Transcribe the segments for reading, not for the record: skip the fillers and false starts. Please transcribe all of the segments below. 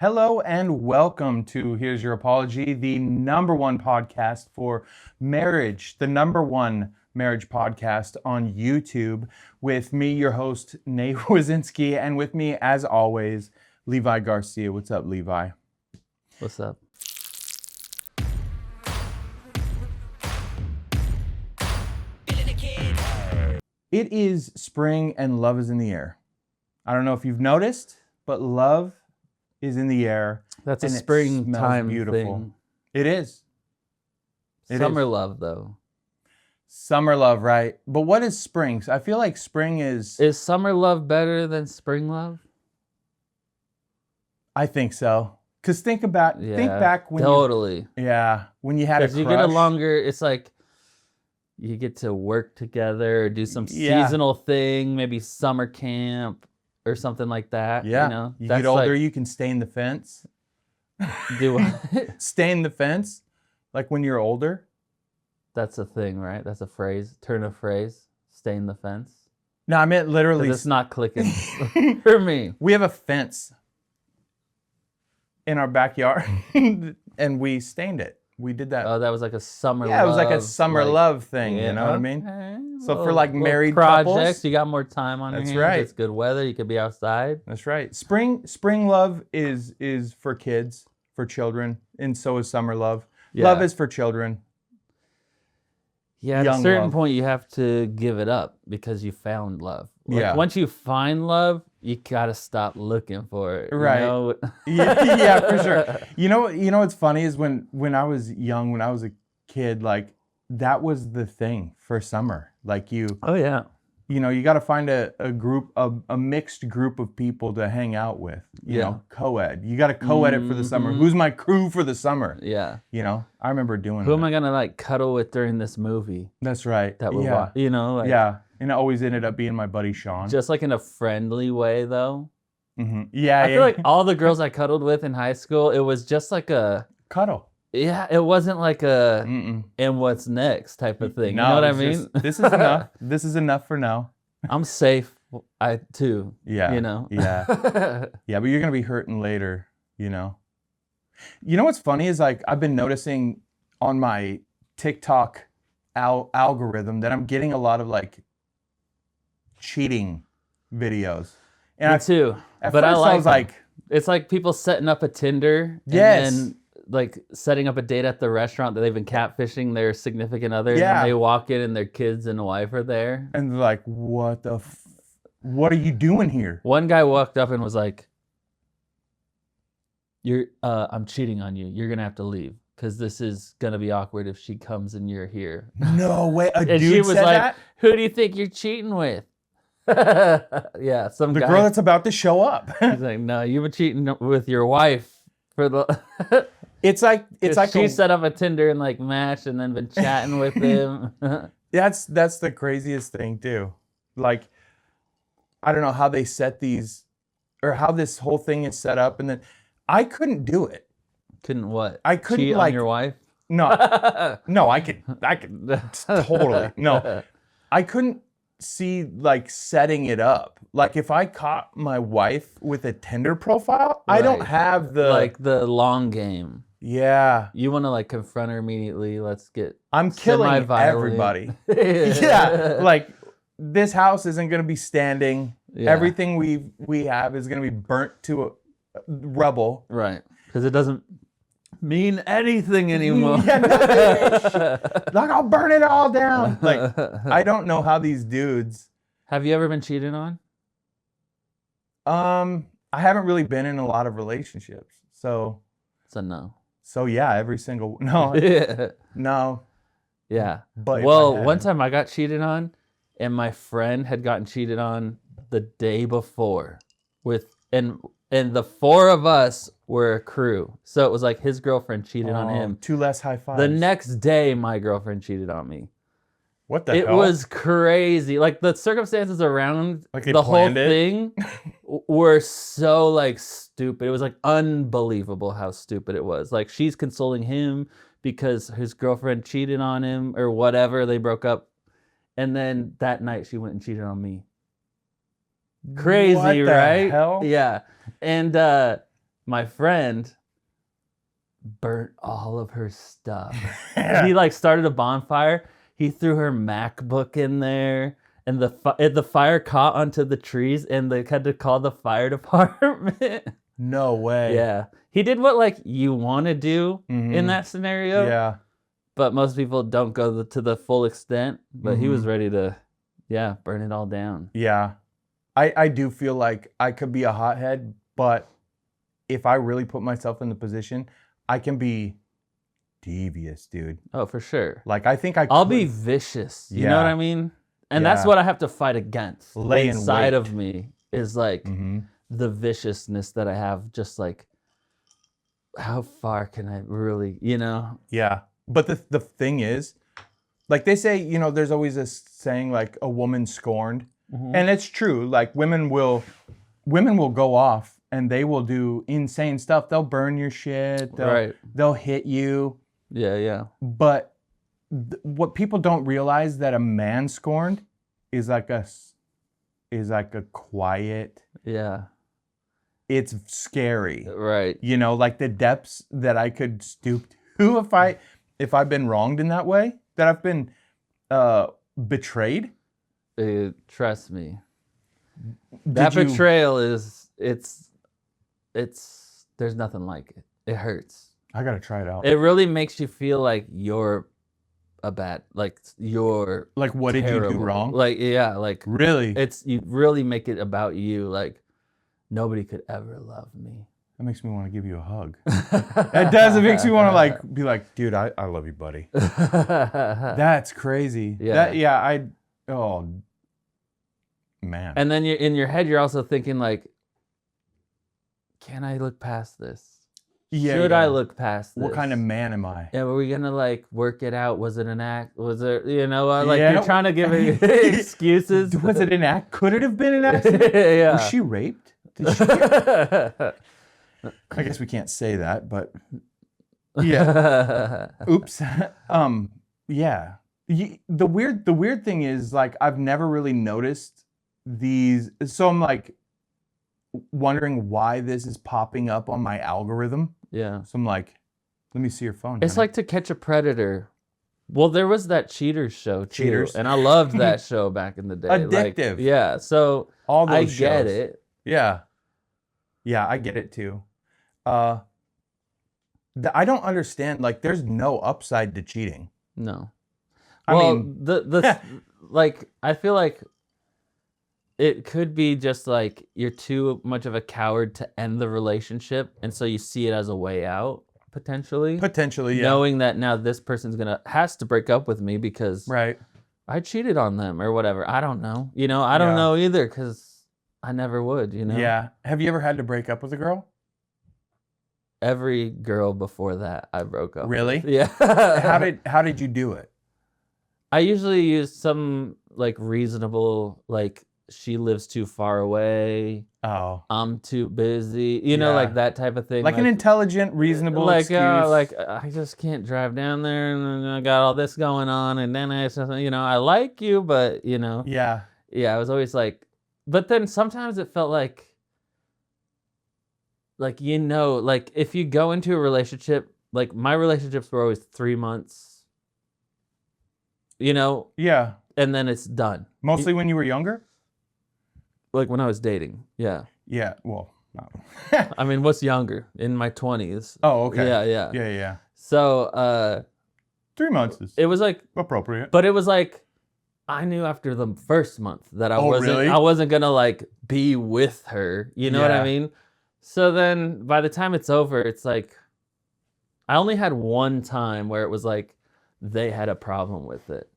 Hello and welcome to Here's Your Apology, the number one podcast for marriage, the number one marriage podcast on YouTube, with me, your host, Nate Wazinski, and with me, as always, Levi Garcia. What's up, Levi? What's up? It is spring and love is in the air. I don't know if you've noticed, but love is in the air. That's a and springtime beautiful. thing. It is. Summer love, though. Summer love, right? But what is spring? I feel like spring is... Is summer love better than spring love? I think so. Because think back when totally. when you had a crush. Because you get a longer, it's like you get to work together or do some seasonal thing, maybe summer camp or something like that. Yeah, you know? You get older, you can stain the fence. Do what? Stain the fence, like when you're older. That's a thing, right? That's a phrase, turn of phrase, stain the fence. No, I meant literally. It's not clicking for me. We have a fence in our backyard, and we stained it. We did that. Oh, that was like a summer love. Yeah, it was like a summer love thing, you know what I mean? Okay. So for like married projects, couples, you got more time on your hands. right. It's good weather, you could be outside. That's right. Spring love is for kids, for children, and so is summer love. Yeah. Love is for children. Yeah, at Young a certain love. point you have to give it up because you found love. Like, Yeah. once you find love, you gotta stop looking for it. Right. You know? Yeah, for sure. You know what's funny is when I was young, when I was a kid, like that was the thing for summer. Like you got to find a group, a mixed group of people to hang out with. You know, co-ed. You got to co-ed it for the summer. Who's my crew for the summer? Yeah. You know, I remember doing. Who am I gonna like cuddle with during this movie? That's right. That would watch. You know. Like, yeah, and it always ended up being my buddy Sean. Just like in a friendly way, though. Mm-hmm. Yeah, I feel like all the girls I cuddled with in high school, it was just like a cuddle. Yeah, it wasn't like a and what's next type of thing. No, you know what I mean? Just, this is enough. This is enough for now. I'm safe. Too. Yeah. You know? Yeah. Yeah, but you're going to be hurting later, you know? You know what's funny is like I've been noticing on my TikTok algorithm that I'm getting a lot of like cheating videos. And Me too. At but first I was like... It's like people setting up a Tinder. Yes. And then like setting up a date at the restaurant that they've been catfishing their significant other. Yeah. And they walk in and their kids and wife are there. And they're like, what are you doing here? One guy walked up and was like, I'm cheating on you. You're going to have to leave. Because this is going to be awkward if she comes and you're here. No way. A and dude she was said like, that? Who do you think you're cheating with? Yeah, some the guy. girl that's about to show up. He's like, no, you've been cheating with your wife for the... It's like she set up a Tinder and like matched and then been chatting with him. That's the craziest thing too. Like, I don't know how they set these or how this whole thing is set up. And then I couldn't do it. Couldn't what? I couldn't cheat like on your wife? No, I could totally. No, I couldn't see like setting it up. Like if I caught my wife with a Tinder profile, I don't have the like the long game. Yeah. You want to like confront her immediately. Let's get I'm killing everybody. Yeah. Like this house isn't going to be standing. Yeah. Everything we have is going to be burnt to a rubble. Right. Because it doesn't mean anything anymore. Yeah, like I'll burn it all down. Like I don't know how these dudes. Have you ever been cheated on? I haven't really been in a lot of relationships. So no. So yeah, every single no. No. Yeah. But one time I got cheated on and my friend had gotten cheated on the day before and the four of us were a crew. So it was like his girlfriend cheated on him. Two less high fives. The next day my girlfriend cheated on me. What the hell? It was crazy. Like the circumstances around like the whole thing were so like stupid. It was like unbelievable how stupid it was. Like she's consoling him because his girlfriend cheated on him or whatever. They broke up. And then that night she went and cheated on me. Crazy, what the right? hell? Yeah. And my friend burnt all of her stuff. He like started a bonfire. He threw her MacBook in there, and the fire caught onto the trees, and they had to call the fire department. No way. Yeah, he did what like you want to do in that scenario. Yeah. But most people don't go to the full extent. But he was ready to, burn it all down. Yeah. I do feel like I could be a hothead, but if I really put myself in the position, I can be devious, dude. Oh, for sure. Like, I think I'll be vicious. You know what I mean? And that's what I have to fight against. Inside of me is like the viciousness that I have. Just like, how far can I really, Yeah. But the thing is, like they say, there's always this saying like a woman scorned. And it's true. Like women will go off and they will do insane stuff. They'll burn your shit. They'll hit you. Yeah. But what people don't realize that a man scorned is like a quiet. Yeah. It's scary. Right. Like the depths that I could stoop to if I've been wronged in that way, that I've been betrayed. Trust me. That betrayal it's there's nothing like it. It hurts. I gotta try it out. It really makes you feel like you're a bad, like you're like what terrible. Did you do wrong? Like like really, you really make it about you. Like nobody could ever love me. That makes me want to give you a hug. It does. It makes me want to like be like, dude, I love you, buddy. That's crazy. Yeah. Oh man. And then in your head, you're also thinking like, can I look past this? Should I look past this? What kind of man am I? Yeah, were we gonna like work it out? Was it an act? Was it, like you're trying to give excuses? Was it an act? Could it have been an accident? Yeah. Was she raped? Did she I guess we can't say that, but yeah. Oops. Yeah. The weird thing is like I've never really noticed these. So I'm like wondering why this is popping up on my algorithm. Yeah. So I'm like, let me see your phone. It's like To Catch a Predator. Well, there was that Cheaters show too. Cheaters. And I loved that show back in the day. Addictive. Like, yeah. So all those I get it. Yeah. Yeah, I get it too. I don't understand. Like, there's no upside to cheating. No. I mean, the like, I feel like it could be just like you're too much of a coward to end the relationship, and so you see it as a way out, potentially. Potentially, yeah. Knowing that now this person's has to break up with me because right. I cheated on them or whatever. I don't know. I don't know either because I never would. Yeah. Have you ever had to break up with a girl? Every girl before that I broke up. Really? With. Yeah. How did you do it? I usually use some like reasonable, like she lives too far away. Oh. I'm too busy. Like that type of thing. Like an intelligent, reasonable excuse. Like I just can't drive down there, and I got all this going on, and then I like you, but Yeah. Yeah, I was always like, but then sometimes it felt like if you go into a relationship, like my relationships were always 3 months. Yeah. And then it's done. Mostly when you were younger? Like when I was dating. Yeah. Yeah. Well, no. I mean, what's younger? In my 20s. Oh, okay. Yeah. Yeah. So 3 months is it was like appropriate. But it was like I knew after the first month that I really? I wasn't gonna like be with her. You know what I mean? So then by the time it's over, it's like I only had one time where it was like they had a problem with it.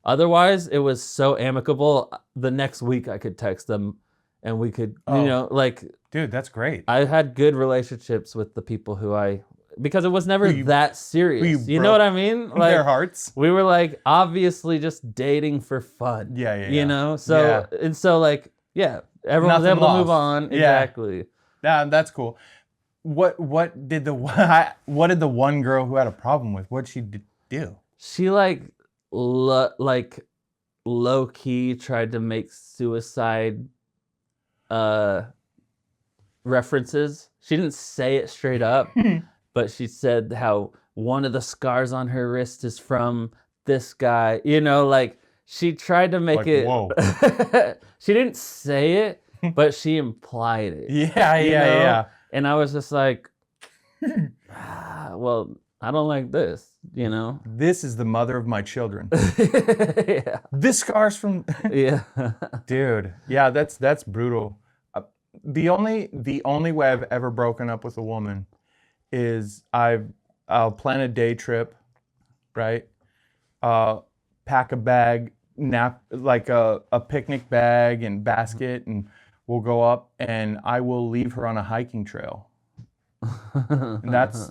Otherwise, it was so amicable. The next week I could text them and we could, Dude, that's great. I had good relationships with the people because it was never that serious. You know what I mean? Like their hearts. We were like obviously just dating for fun. Yeah. So and so like, everyone was able to move on. Exactly. Yeah, that's cool. What did the one girl who had a problem with? What'd she do? She low key tried to make suicide references. She didn't say it straight up, but she said how one of the scars on her wrist is from this guy. You know, like she tried to make it. Whoa. She didn't say it, but she implied it. Yeah. And I was just like, well, I don't like this, you know? This is the mother of my children. Yeah. This scar's from... Yeah. Dude. Yeah, that's brutal. The only way I've ever broken up with a woman is I'll plan a day trip, right? Pack a bag, like a picnic bag and basket, and we'll go up, and I will leave her on a hiking trail. And that's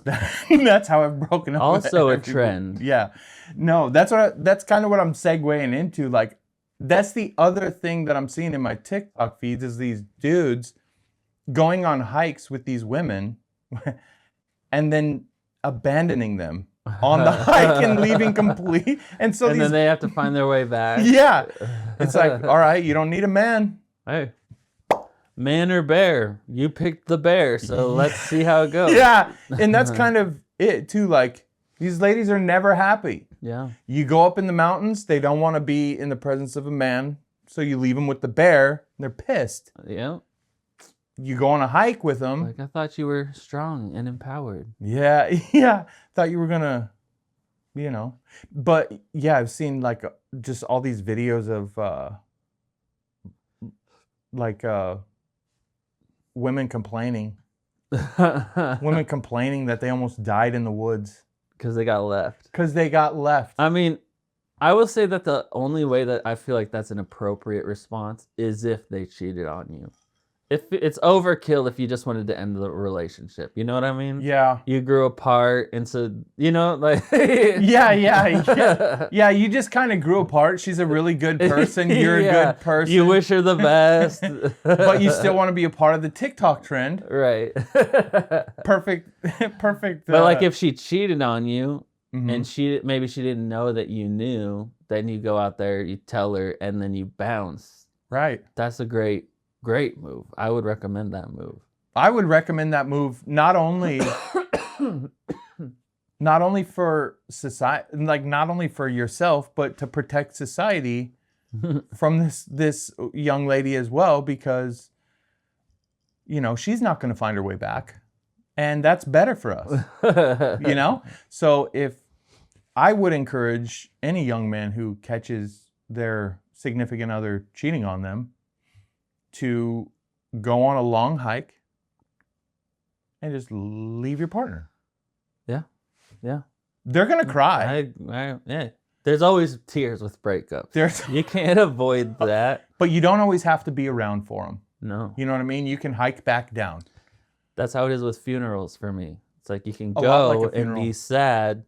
how I've broken up. Also with a trend. Yeah, no, that's kind of what I'm segueing into. Like, that's the other thing that I'm seeing in my TikTok feeds is these dudes going on hikes with these women, and then abandoning them on the hike and leaving complete. And then they have to find their way back. Yeah, it's like, all right, you don't need a man. Hey. Man or bear? You picked the bear, so let's see how it goes. Yeah, and that's kind of it too. Like, these ladies are never happy. Yeah. You go up in the mountains, they don't want to be in the presence of a man, so you leave them with the bear, and they're pissed. Yeah. You go on a hike with them. Like, I thought you were strong and empowered. Yeah. Thought you were gonna, you know. But yeah, I've seen like just all these videos of women complaining that they almost died in the woods because they got left. I mean, I will say that the only way that I feel like that's an appropriate response is if they cheated on you. If it's overkill if you just wanted to end the relationship. You know what I mean? Yeah. You grew apart, and so, you know, like... Yeah, you just kind of grew apart. She's a really good person. You're a good person. You wish her the best. But you still want to be a part of the TikTok trend. Right. Perfect. But like if she cheated on you, and maybe she didn't know that you knew, then you go out there, you tell her, and then you bounce. Right. That's a great move. I would recommend that move. I would recommend that move not only for society, like not only for yourself, but to protect society from this young lady as well, because, you know, she's not going to find her way back, and that's better for us. You know? So if I would encourage any young man who catches their significant other cheating on them to go on a long hike and just leave your partner. Yeah. They're going to cry. Yeah. There's always tears with breakups. You can't avoid that. But you don't always have to be around for them. No. You know what I mean? You can hike back down. That's how it is with funerals for me. It's like you can go and be sad,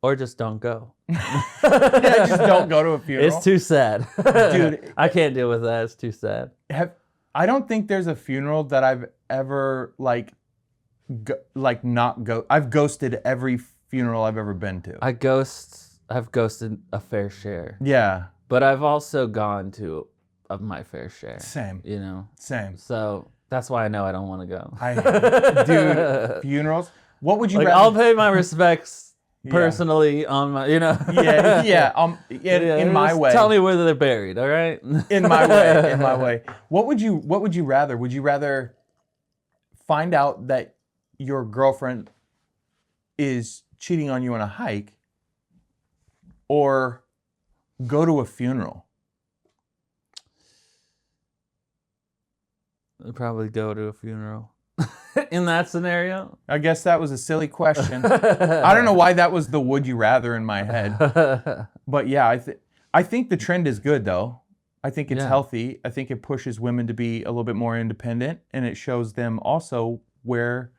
or just don't go. Yeah, just don't go to a funeral. It's too sad. Dude. I can't deal with that. It's too sad. I don't think there's a funeral that I've ever I've ghosted every funeral I've ever been to. I've ghosted a fair share. Yeah. But I've also gone to my fair share. Same. You know? Same. So that's why I know I don't want to go. Dude, funerals? What would you rather? I'll pay my respects personally on my, you know? In my way. Tell me where they're buried, all right? In my way. What would you rather? Would you rather find out that your girlfriend is cheating on you on a hike, or go to a funeral? I'd probably go to a funeral. In that scenario? I guess that was a silly question. I don't know why that was the would you rather in my head. But yeah, I think the trend is good though. I think it's healthy. I think it pushes women to be a little bit more independent, and it shows them also where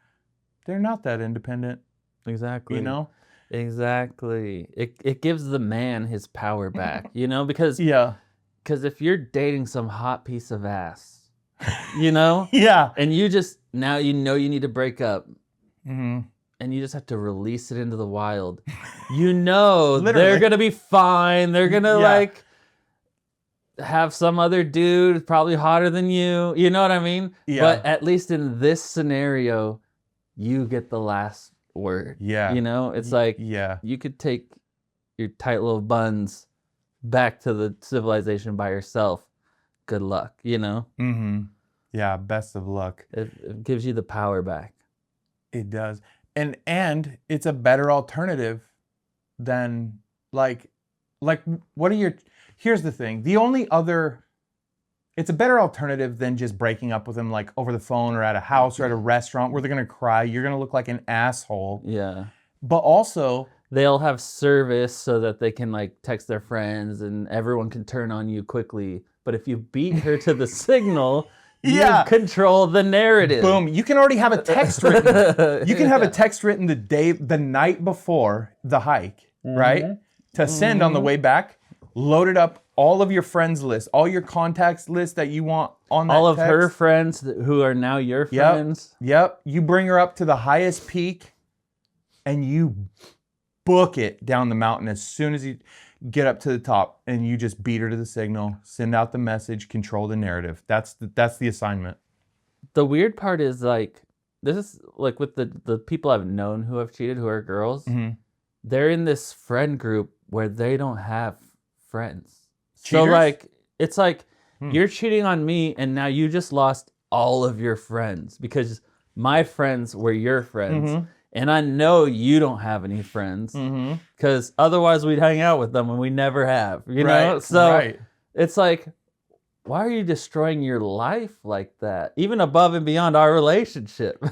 they're not that independent. Exactly. You know? Exactly. It gives the man his power back, you know, because if you're dating some hot piece of ass, you know? Yeah. And now you know you need to break up. Mm-hmm. And you just have to release it into the wild. You know they're going to be fine. They're going to have some other dude probably hotter than you. You know what I mean? Yeah. But at least in this scenario, you get the last word. Yeah. You know, it's like you could take your tight little buns back to the civilization by yourself. Good luck, you know? Mm-hmm. Yeah, best of luck. It gives you the power back. It does. And it's a better alternative than like what are your... Here's the thing. The only other... It's a better alternative than just breaking up with them like over the phone or at a house or at a restaurant where they're going to cry. You're going to look like an asshole. Yeah. But also... They'll have service so that they can like text their friends and everyone can turn on you quickly. But if you beat her to the signal, you control the narrative. Boom. You can already have a text written. You can have a text written the night before the hike, right? To send on the way back. Load it up, all of your friends list, all your contacts list that you want on that all of text. her friends who are now your friends. Yep. You bring her up to the highest peak and you book it down the mountain as soon as you get up to the top, and you just beat her to the signal, send out the message, control the narrative. That's the assignment. The weird part is like, this is like with the people I've known who have cheated, who are girls, they're in this friend group where they don't have friends. Cheaters? So like, it's like, you're cheating on me and now you just lost all of your friends because my friends were your friends. And I know you don't have any friends because otherwise we'd hang out with them and we never have, you know? So it's like, why are you destroying your life like that? Even above and beyond our relationship.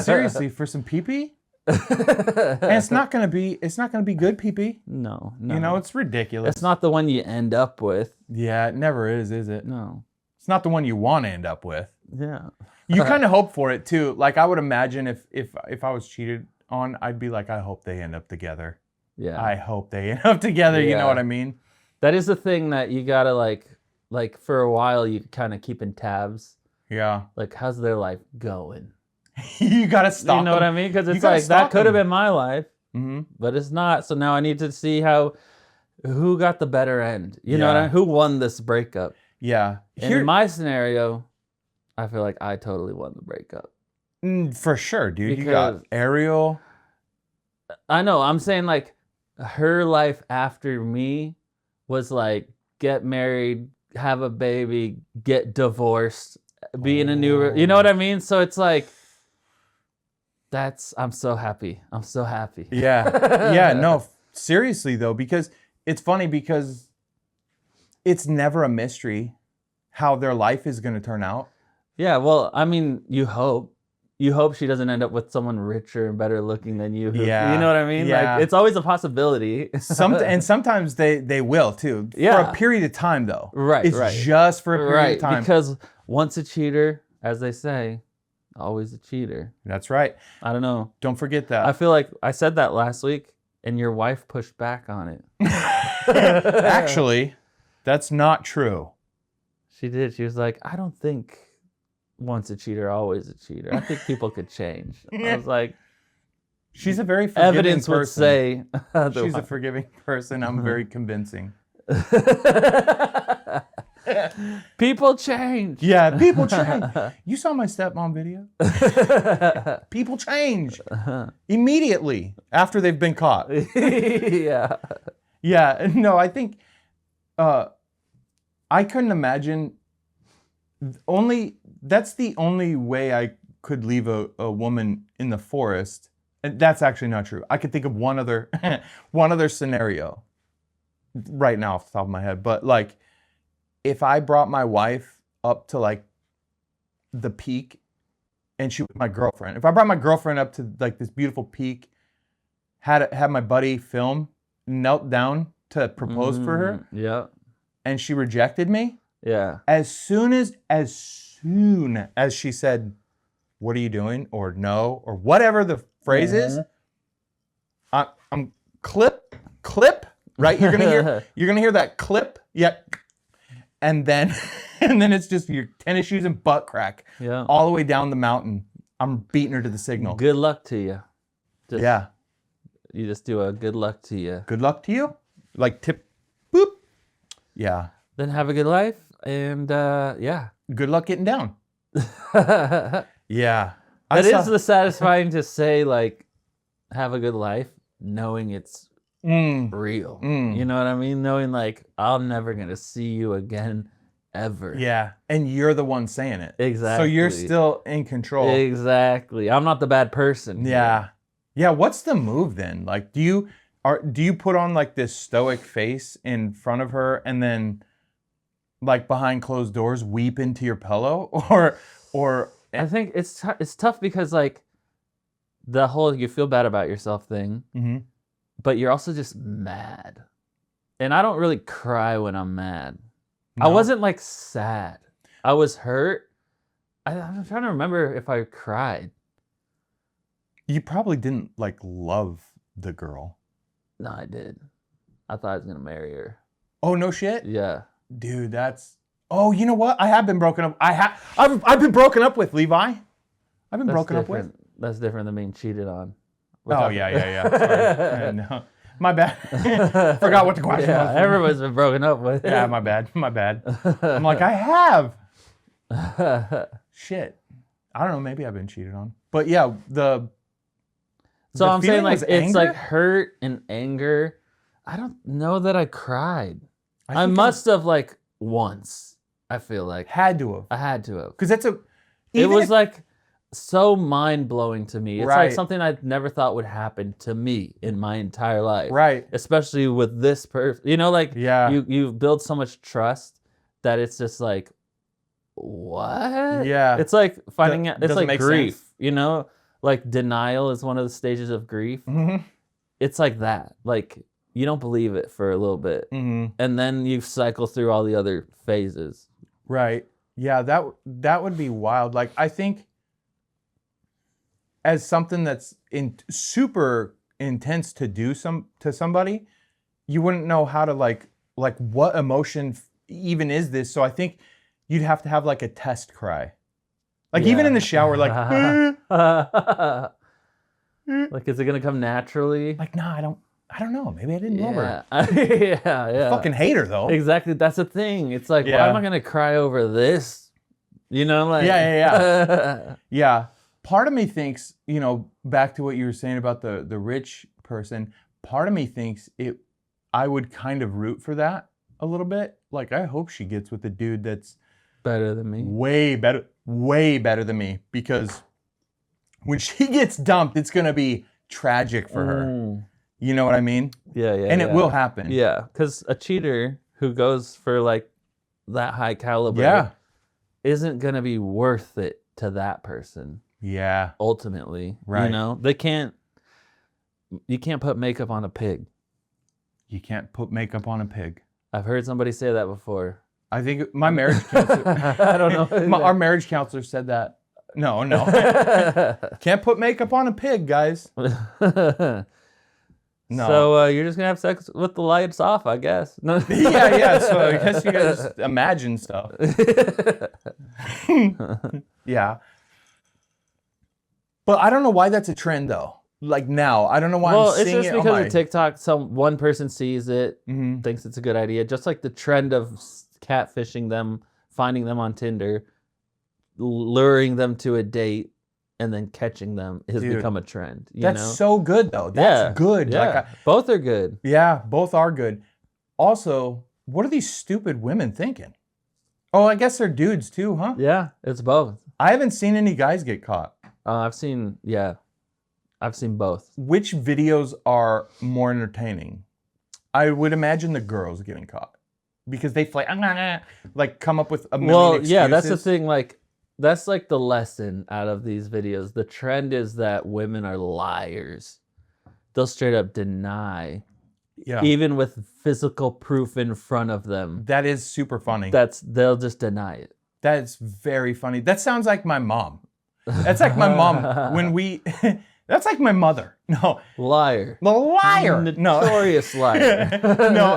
Seriously, for some pee-pee? And it's not gonna be good pee-pee. No. You know, it's ridiculous. It's not the one you end up with. Yeah, it never is it? No. It's not the one you want to end up with. Yeah. You kind of hope for it too. Like I would imagine if I was cheated on, I'd be like, I hope they end up together. Yeah. I hope they end up together. You know what I mean? That is the thing that you gotta like for a while you kind of keeping tabs. Yeah. Like, how's their life going? You gotta stop. You know what I mean? Because it's like that could have been my life, but it's not. So now I need to see who got the better end. You know what I mean? Who won this breakup? Yeah. And in my scenario, I feel like I totally won the breakup. For sure, dude. Because you got Ariel. I know. I'm saying like her life after me was like get married, have a baby, get divorced, be in a new... You know what I mean? So it's like... I'm so happy. I'm so happy. Yeah. Yeah, no, seriously though, because it's funny because it's never a mystery how their life is going to turn out. Yeah, well, I mean, you hope. You hope she doesn't end up with someone richer and better looking than you. Yeah. You know what I mean? Yeah. Like, it's always a possibility. And sometimes they will too. Yeah. For a period of time though. Right, It's just for a period of time. Because once a cheater, as they say, always a cheater. That's right. I don't know. Don't forget that. I feel like I said that last week and your wife pushed back on it. Actually, that's not true. She did. She was like, I don't think once a cheater, always a cheater. I think people could change. I was like, she's a very forgiving evidence person. would say she's a forgiving person. I'm very convincing. People change. Yeah, people change. You saw my stepmom video? People change immediately after they've been caught. Yeah. Yeah, no, I think I couldn't imagine that's the only way I could leave a woman in the forest. And that's actually not true. I could think of one other scenario right now off the top of my head. But like, if I brought my wife up to like the peak and she was my girlfriend, if I brought my girlfriend up to like this beautiful peak, had my buddy film, knelt down to propose for her. Yeah. And she rejected me. Yeah. As soon as she said, "What are you doing?" or "No," or whatever the phrase is, I'm clip, right? You're gonna hear that clip. Yeah. And then it's just your tennis shoes and butt crack. Yeah. All the way down the mountain. I'm beating her to the signal. Good luck to you. Yeah. You just do a good luck to you. Good luck to you. Like tip, boop. Yeah. then have a good life. And yeah. Good luck getting down. Yeah. It is the satisfying to say, like, have a good life, knowing it's real. You know what I mean? Knowing, like, I'm never going to see you again, ever. Yeah. And you're the one saying it. Exactly. So you're still in control. Exactly. I'm not the bad person. Yeah. Yeah. What's the move then? Like, do you put on like this stoic face in front of her and then like behind closed doors weep into your pillow? Or I think it's tough because like the whole you feel bad about yourself thing, but you're also just mad. And I don't really cry when I'm mad. No. I wasn't like sad. I was hurt. I'm trying to remember if I cried. You probably didn't like love the girl. No, I did. I thought I was gonna marry her. Oh, no shit? Yeah. Dude, that's... Oh, you know what? I have been broken up. I've been broken up with, Levi. I've been broken up with. That's different than being cheated on. Yeah. Sorry. No. My bad. Forgot what the question was. Yeah, everyone's been broken up with. Yeah, my bad. I'm like, I have. Shit. I don't know. Maybe I've been cheated on. But yeah, So I'm saying like it's like hurt and anger. I don't know that I cried. I must have like once. I feel like had to have. I had to have because it was like so mind blowing to me. It's like something I never thought would happen to me in my entire life. Right. Especially with this person. You know, like you build so much trust that it's just like, what? Yeah. It's like finding out. It's like grief. Sense. You know, like denial is one of the stages of grief. Mm-hmm. It's like that. Like you don't believe it for a little bit, and then you cycle through all the other phases. Right. Yeah, that would be wild. Like I think as something that's super intense to do to somebody, you wouldn't know how to like what emotion even is this. So I think you'd have to have like a test cry. Like even in the shower, like like is it gonna come naturally? Like nah, I don't know. Maybe I didn't love her. Yeah. I fucking hate her though. Exactly. That's the thing. It's like, why am I gonna cry over this? You know, like yeah. Part of me thinks, you know, back to what you were saying about the rich person. Part of me thinks I would kind of root for that a little bit. Like I hope she gets with a dude that's better than me. Way better than me, because when she gets dumped, it's gonna be tragic for her. You know what I mean? Yeah. And it will happen. Yeah, because a cheater who goes for like that high caliber isn't going to be worth it to that person. Yeah. Ultimately. Right. You know, you can't put makeup on a pig. You can't put makeup on a pig. I've heard somebody say that before. I think my marriage counselor... I don't know. Our marriage counselor said that. No. Can't put makeup on a pig, guys. No. So you're just gonna have sex with the lights off, I guess. No. Yeah. So I guess you guys just imagine stuff. Yeah. But I don't know why that's a trend though. Like now, I don't know why I'm seeing it. Well, it's just because of TikTok. One person sees it, thinks it's a good idea. Just like the trend of catfishing them, finding them on Tinder, luring them to a date, and then catching them has become a trend. That's so good, though. That's good. Yeah. Like both are good. Yeah, both are good. Also, what are these stupid women thinking? Oh, I guess they're dudes too, huh? Yeah, it's both. I haven't seen any guys get caught. I've seen both. Which videos are more entertaining? I would imagine the girls getting caught because they like come up with a million excuses. Yeah, that's the thing. Like, that's like the lesson out of these videos. The trend is that women are liars. They'll straight up deny, even with physical proof in front of them. That is super funny. They'll just deny it. That is very funny. That sounds like my mom. That's like my mom when we. That's like my mother. No. Liar. The liar. Notorious liar.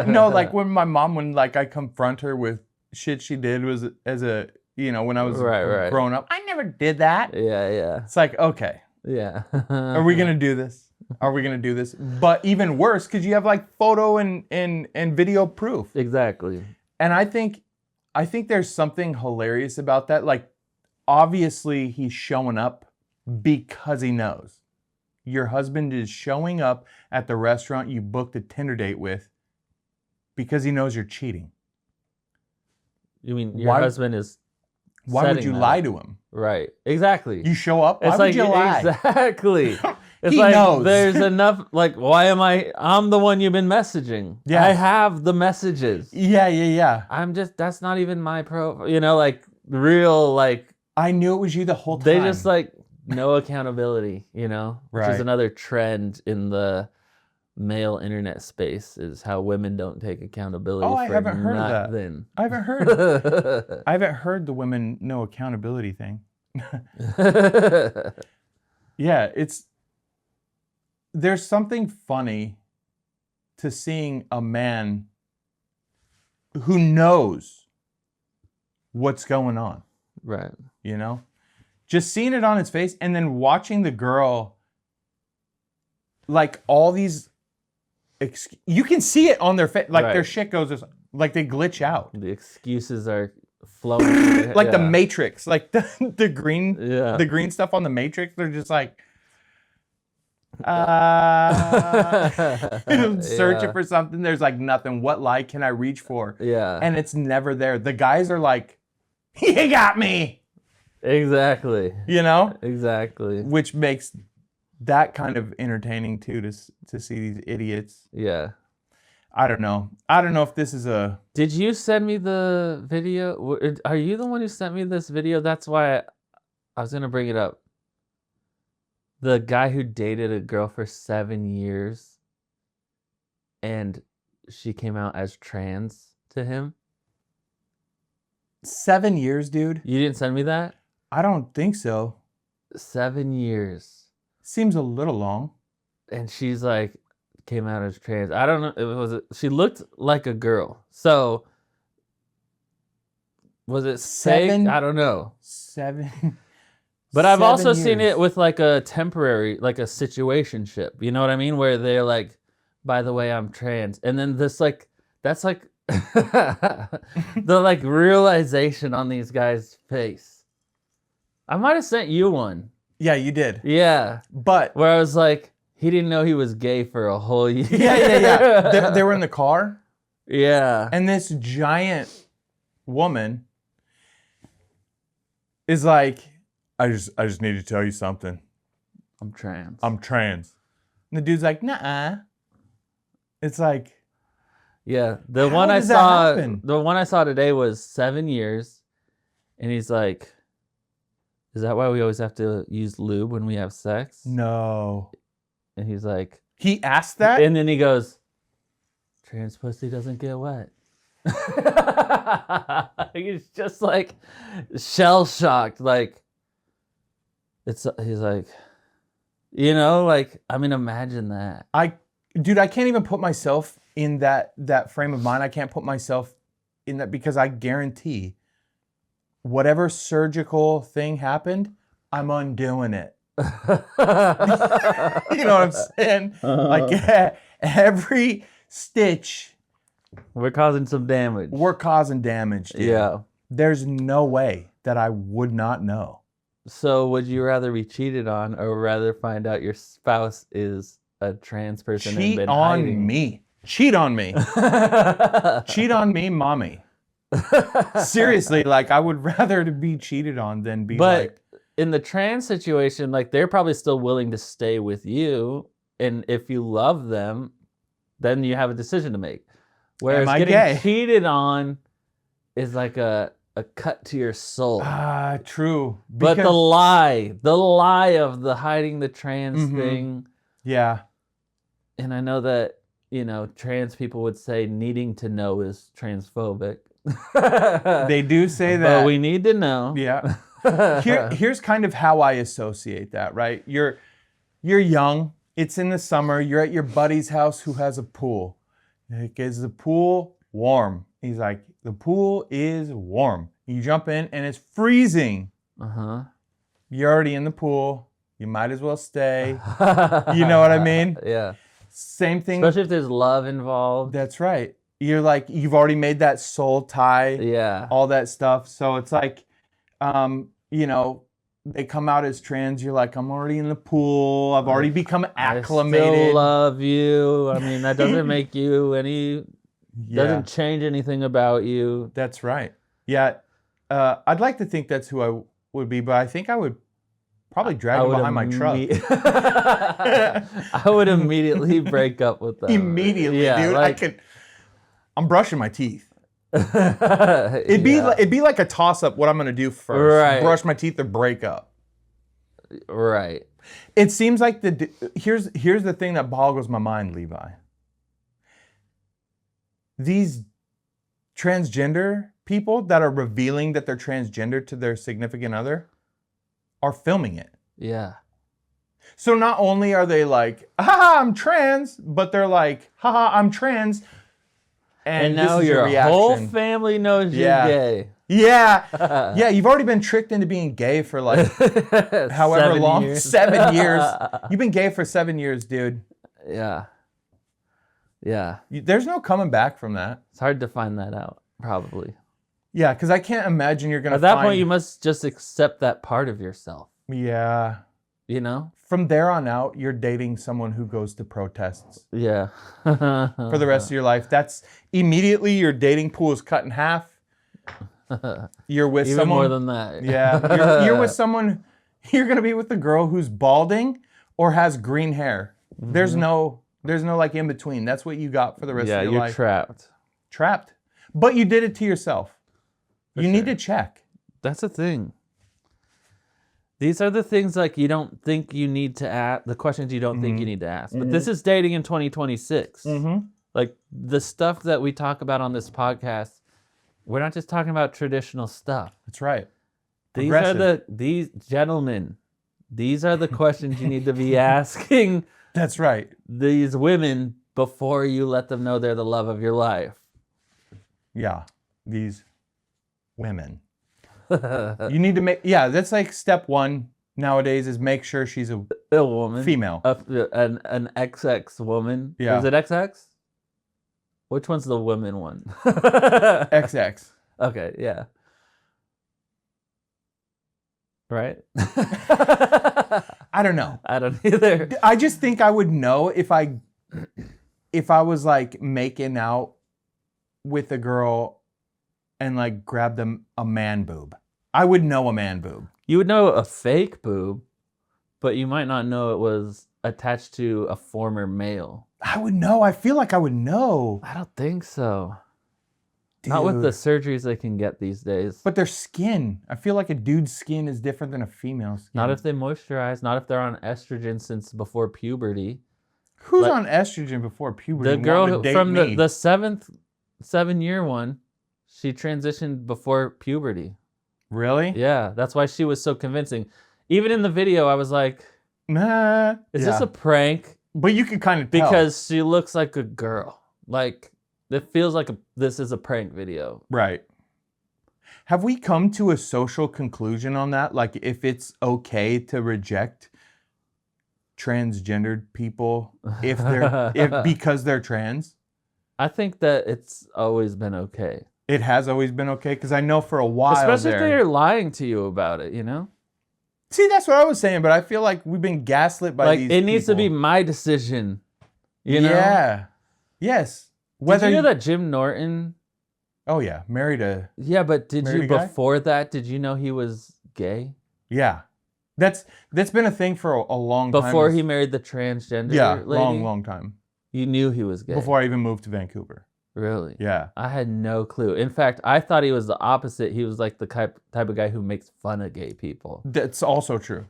No. Like when my mom, when like I confront her with shit she did was as a. You know, when I was growing up, I never did that. Yeah. It's like, okay. Yeah. Are we going to do this? But even worse, because you have like photo and video proof. Exactly. And I think there's something hilarious about that. Like, obviously he's showing up because he knows. Your husband is showing up at the restaurant you booked a Tinder date with because he knows you're cheating. You mean your husband is... Why would you lie to him? Right. Exactly. You show up, why would you lie? Exactly. It's He like knows. There's enough, like, why am I'm the one you've been messaging. Yeah. I have the messages. Yeah. That's not even my profile. You know, like, real, like... I knew it was you the whole time. They just, like, no accountability, you know? Which Right. is another trend in the male internet space, is how women don't take accountability for I haven't heard of that. nothing. I haven't heard the women no accountability thing. Yeah, there's something funny to seeing a man who knows what's going on. Right. You know? Just seeing it on his face and then watching the girl, like, all these you can see it on their face, like, their shit goes, like, they glitch out. The excuses are flowing. Like the Matrix, like the green stuff on the Matrix. They're just like, searching for something. There's like nothing. What lie can I reach for? Yeah. And it's never there. The guys are like, he got me. Exactly. You know? Exactly. Which makes that kind of entertaining too, to see these idiots. Yeah. I don't know if this is a... Did you send me the video? Are you the one who sent me this video? That's why I was going to bring it up. The guy who dated a girl for 7 years and she came out as trans to him. 7 years, dude? You didn't send me that? I don't think so. 7 years. Seems a little long. And she's like, came out as trans. I don't know. She looked like a girl. So was it fake? I don't know. 7. But I've also seen it with like a temporary, like a situationship. You know what I mean? Where they're like, by the way, I'm trans. And then this, like, that's like the like realization on these guys' face. I might have sent you one. Yeah, you did. Yeah. But where I was like, he didn't know he was gay for a whole year. Yeah. They were in the car. Yeah. And this giant woman is like, I just need to tell you something. I'm trans. And the dude's like, nuh-uh. It's like, yeah. The how one I does that saw happen? the one I saw today was 7 years. And he's like, is that why we always have to use lube when we have sex? No. And he's like... He asked that? And then he goes, trans pussy doesn't get wet. He's just like shell-shocked. Like, he's like, you know, like, I mean, imagine that. Dude, I can't even put myself in that frame of mind. I can't put myself in that, because I guarantee whatever surgical thing happened, I'm undoing it. You know what I'm saying? Like, every stitch. We're causing some damage. We're causing damage, dude. Yeah. There's no way that I would not know. So would you rather be cheated on or rather find out your spouse is a trans person and been hiding? Cheat on me. Cheat on me, mommy. Seriously, like, I would rather to be cheated on than be like... in the trans situation, like, they're probably still willing to stay with you, and if you love them, then you have a decision to make. Whereas getting cheated on is like a cut to your soul. True. But the lie of the hiding the trans thing. Yeah. And I know that, you know, trans people would say needing to know is transphobic. They do say that. But we need to know. Yeah. Here's kind of how I associate that, right? You're young. It's in the summer. You're at your buddy's house who has a pool. Like, is the pool warm? He's like, the pool is warm. You jump in and it's freezing. Uh-huh. You're already in the pool. You might as well stay. You know what I mean? Yeah. Same thing. Especially if there's love involved. That's right. you're like, you've already made that soul tie, all that stuff. So it's like, you know, they come out as trans, you're like, I'm already in the pool. I've already become acclimated. I still love you. I mean, that doesn't make you any, doesn't change anything about you. That's right. Yeah. I'd like to think that's who I would be, but I think I would probably drag him behind my truck. I would immediately break up with them. Immediately, dude. Like, I'm brushing my teeth. It'd be like a toss-up what I'm going to do first. Right. Brush my teeth or break up. Right. It seems like here's the thing that boggles my mind, Levi. These transgender people that are revealing that they're transgender to their significant other are filming it. Yeah. So not only are they like, haha, I'm trans, but they're like, haha, I'm trans. And now your whole family knows you're gay. Yeah. Yeah, you've already been tricked into being gay for like however long. 7 years. You've been gay for 7 years, dude. Yeah. Yeah. There's no coming back from that. It's hard to find that out, probably. Yeah, because I can't imagine you're going to At that point, you must just accept that part of yourself. Yeah. You know? From there on out, you're dating someone who goes to protests. Yeah. For the rest of your life. That's immediately your dating pool is cut in half. You're with Even someone. More than that. Yeah. You're with someone. You're going to be with a girl who's balding or has green hair. Mm-hmm. There's no like in between. That's what you got for the rest of your life. Yeah, you're trapped. Trapped. But you did it to yourself. You need to check. That's the thing. These are the things like you don't think you need to ask, the questions you don't think you need to ask. But this is dating in 2026. Like the stuff that we talk about on this podcast, we're not just talking about traditional stuff. That's right. These gentlemen, these are the questions you need to be asking. That's right. These women before you let them know they're the love of your life. Yeah. These women. You need to make, that's like step one nowadays is make sure she's a woman. Female. An XX woman. Yeah. Is it XX? Which one's the women one? XX. Okay, yeah. Right? I don't know. I don't either. I just think I would know if I was like making out with a girl and like grabbed a man boob. I would know a man boob. You would know a fake boob, but you might not know it was attached to a former male. I would know. I feel like I would know. I don't think so. Dude. Not with the surgeries they can get these days. But their skin. I feel like a dude's skin is different than a female's skin. Not if they moisturize. Not if they're on estrogen since before puberty. Who's on estrogen before puberty? The girl from the 7-year one, she transitioned before puberty. Really? Yeah, that's why she was so convincing. Even in the video, I was like, nah. Is this a prank? But you could kind of tell. Because she looks like a girl. Like, it feels like this is a prank video. Right. Have we come to a social conclusion on that? Like, if it's okay to reject transgendered people because they're trans? I think that it's always been okay. It has always been okay? Because I know for a while especially if they're lying to you about it, you know? See, that's what I was saying, but I feel like we've been gaslit by these people. It needs to be my decision, you know? Yeah. Yes. Did you know that Jim Norton... Oh, yeah. Married a... Yeah, but before that, did you know he was gay? Yeah. That's been a thing for a long time. Before he married the transgender lady? long time. You knew he was gay? Before I even moved to Vancouver. Really? Yeah. I had no clue. In fact, I thought he was the opposite. He was like the type of guy who makes fun of gay people. That's also true.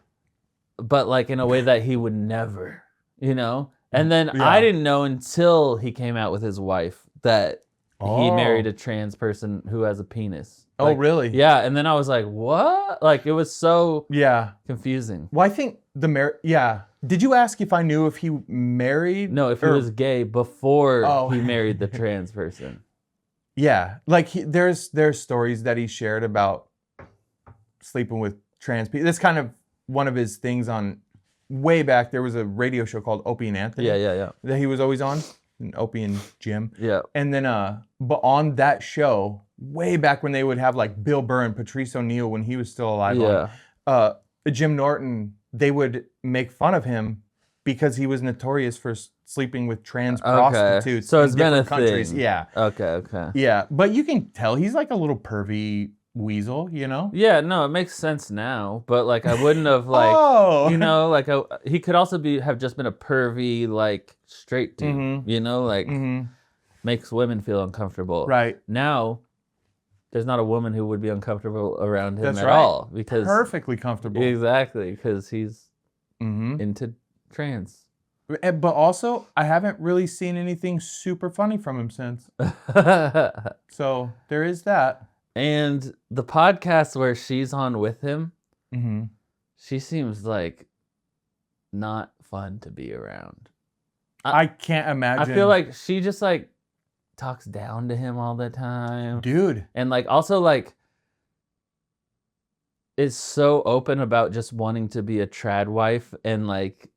But like in a way that he would never, you know? And then I didn't know until he came out with his wife that he married a trans person who has a penis. Oh, really? Yeah. And then I was like, what? Like it was so confusing. Well, I think Did you ask if I knew if he married? No, if he was gay before he married the trans person. Yeah. Like there's stories that he shared about sleeping with trans people. That's kind of one of his things on way back. There was a radio show called Opie and Anthony. Yeah. That he was always on. and Opie and Jim. Yeah. And then, but on that show, way back when they would have like Bill Burr and Patrice O'Neal when he was still alive. Yeah. Jim Norton, they would make fun of him because he was notorious for sleeping with trans prostitutes. So it's in been a countries. thing. Yeah. Okay. Yeah, but you can tell he's like a little pervy weasel, you know? Yeah, no, it makes sense now, but like I wouldn't have like, you know, like he could also have just been a pervy like straight dude, you know, like makes women feel uncomfortable. Right. Now, there's not a woman who would be uncomfortable around him at right. all because perfectly comfortable. Exactly, because he's into trans. But also, I haven't really seen anything super funny from him since. So there is that. And the podcast where she's on with him, she seems like not fun to be around. I can't imagine. I feel like she just like talks down to him all the time. Dude. And like also like is so open about just wanting to be a trad wife and like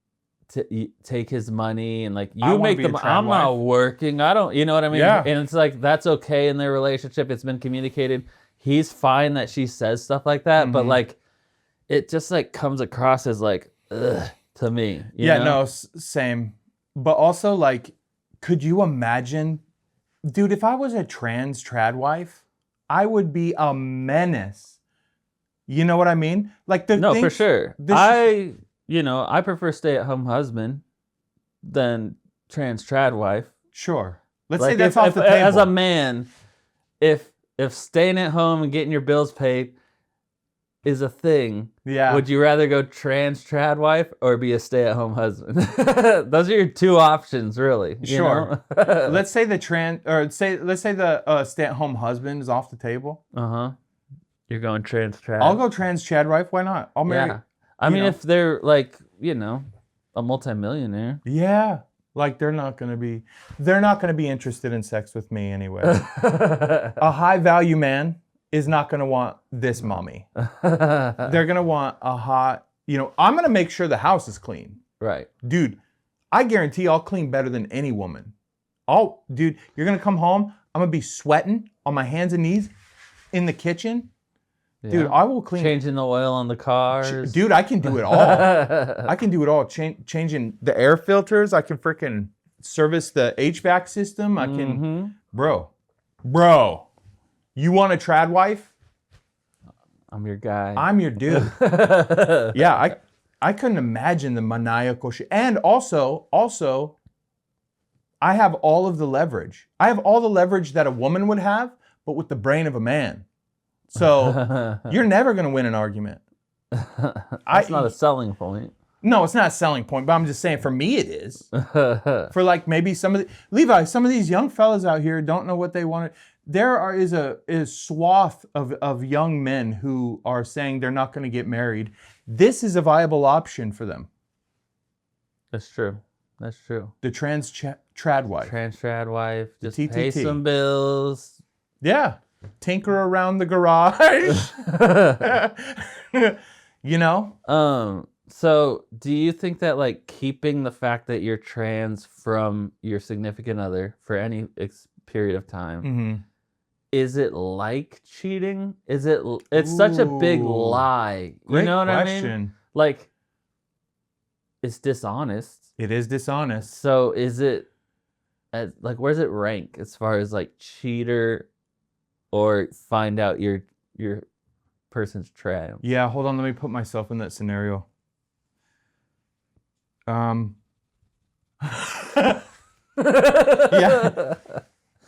to take his money and like you make them. I'm not working. I don't. You know what I mean? Yeah. And it's like that's okay in their relationship. It's been communicated. He's fine that she says stuff like that, but like it just like comes across as like ugh to me. You know? No, same. But also like, could you imagine, dude? If I was a trad wife, I would be a menace. You know what I mean? Like for sure. I prefer stay-at-home husband than trad wife. Sure. Let's like say that's off the table. As a man, if staying at home and getting your bills paid is a thing, would you rather go trad wife or be a stay-at-home husband? Those are your two options, really. Sure. Let's say let's say the stay-at-home husband is off the table. You're going trad. I'll go trad wife. Why not? I'll marry. Yeah. I mean, if they're like, a multimillionaire. Yeah. Like they're not gonna be interested in sex with me anyway. A high value man is not gonna want this mommy. They're gonna want a hot, I'm gonna make sure the house is clean. Right. Dude, I guarantee I'll clean better than any woman. Dude, you're gonna come home, I'm gonna be sweating on my hands and knees in the kitchen. Yeah. Dude, I will clean. Changing the oil on the cars. Dude, I can do it all. I can do it all. Changing the air filters. I can freaking service the HVAC system. I can. Bro. You want a trad wife? I'm your guy. I'm your dude. Yeah, I couldn't imagine the maniacal shit. And also, I have all of the leverage. I have all the leverage that a woman would have, but with the brain of a man. So you're never going to win an argument. That's not a selling point. No, it's not a selling point, but I'm just saying for me it is. For like maybe some of these young fellas out here don't know what they want. There is a swath of young men who are saying they're not going to get married. This is a viable option for them. That's true. The trad wife. Trad wife. Just TTT. Pay some bills. Yeah. Tinker around the garage. So do you think that like keeping the fact that you're trans from your significant other for any period of time, is it like cheating? It's such a big lie. Great you know what question. I mean? Like it's dishonest. It is dishonest. So is it like where's it rank as far as like cheater or find out your person's trans? Yeah, hold on. Let me put myself in that scenario. Yeah.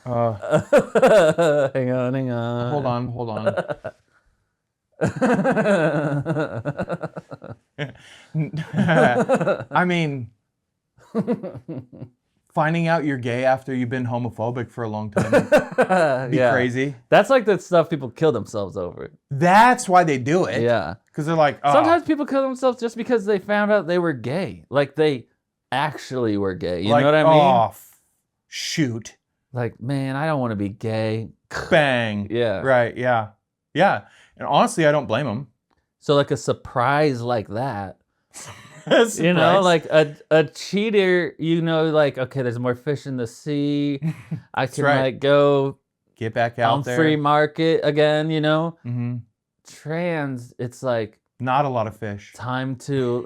Hang on. Hold on. I mean, finding out you're gay after you've been homophobic for a long time be crazy. That's like the stuff people kill themselves over. That's why they do it. Yeah. Because they're like, Sometimes people kill themselves just because they found out they were gay. Like they actually were gay. You know what I mean? Oh, shoot. Like, man, I don't want to be gay. Bang. Yeah. Right, yeah. Yeah. And honestly, I don't blame them. So like a surprise like that You know, like a cheater, you know, like, okay, there's more fish in the sea. I can like go get back out on there. Free market again, you know? Mm-hmm. Trans, it's like not a lot of fish. Time to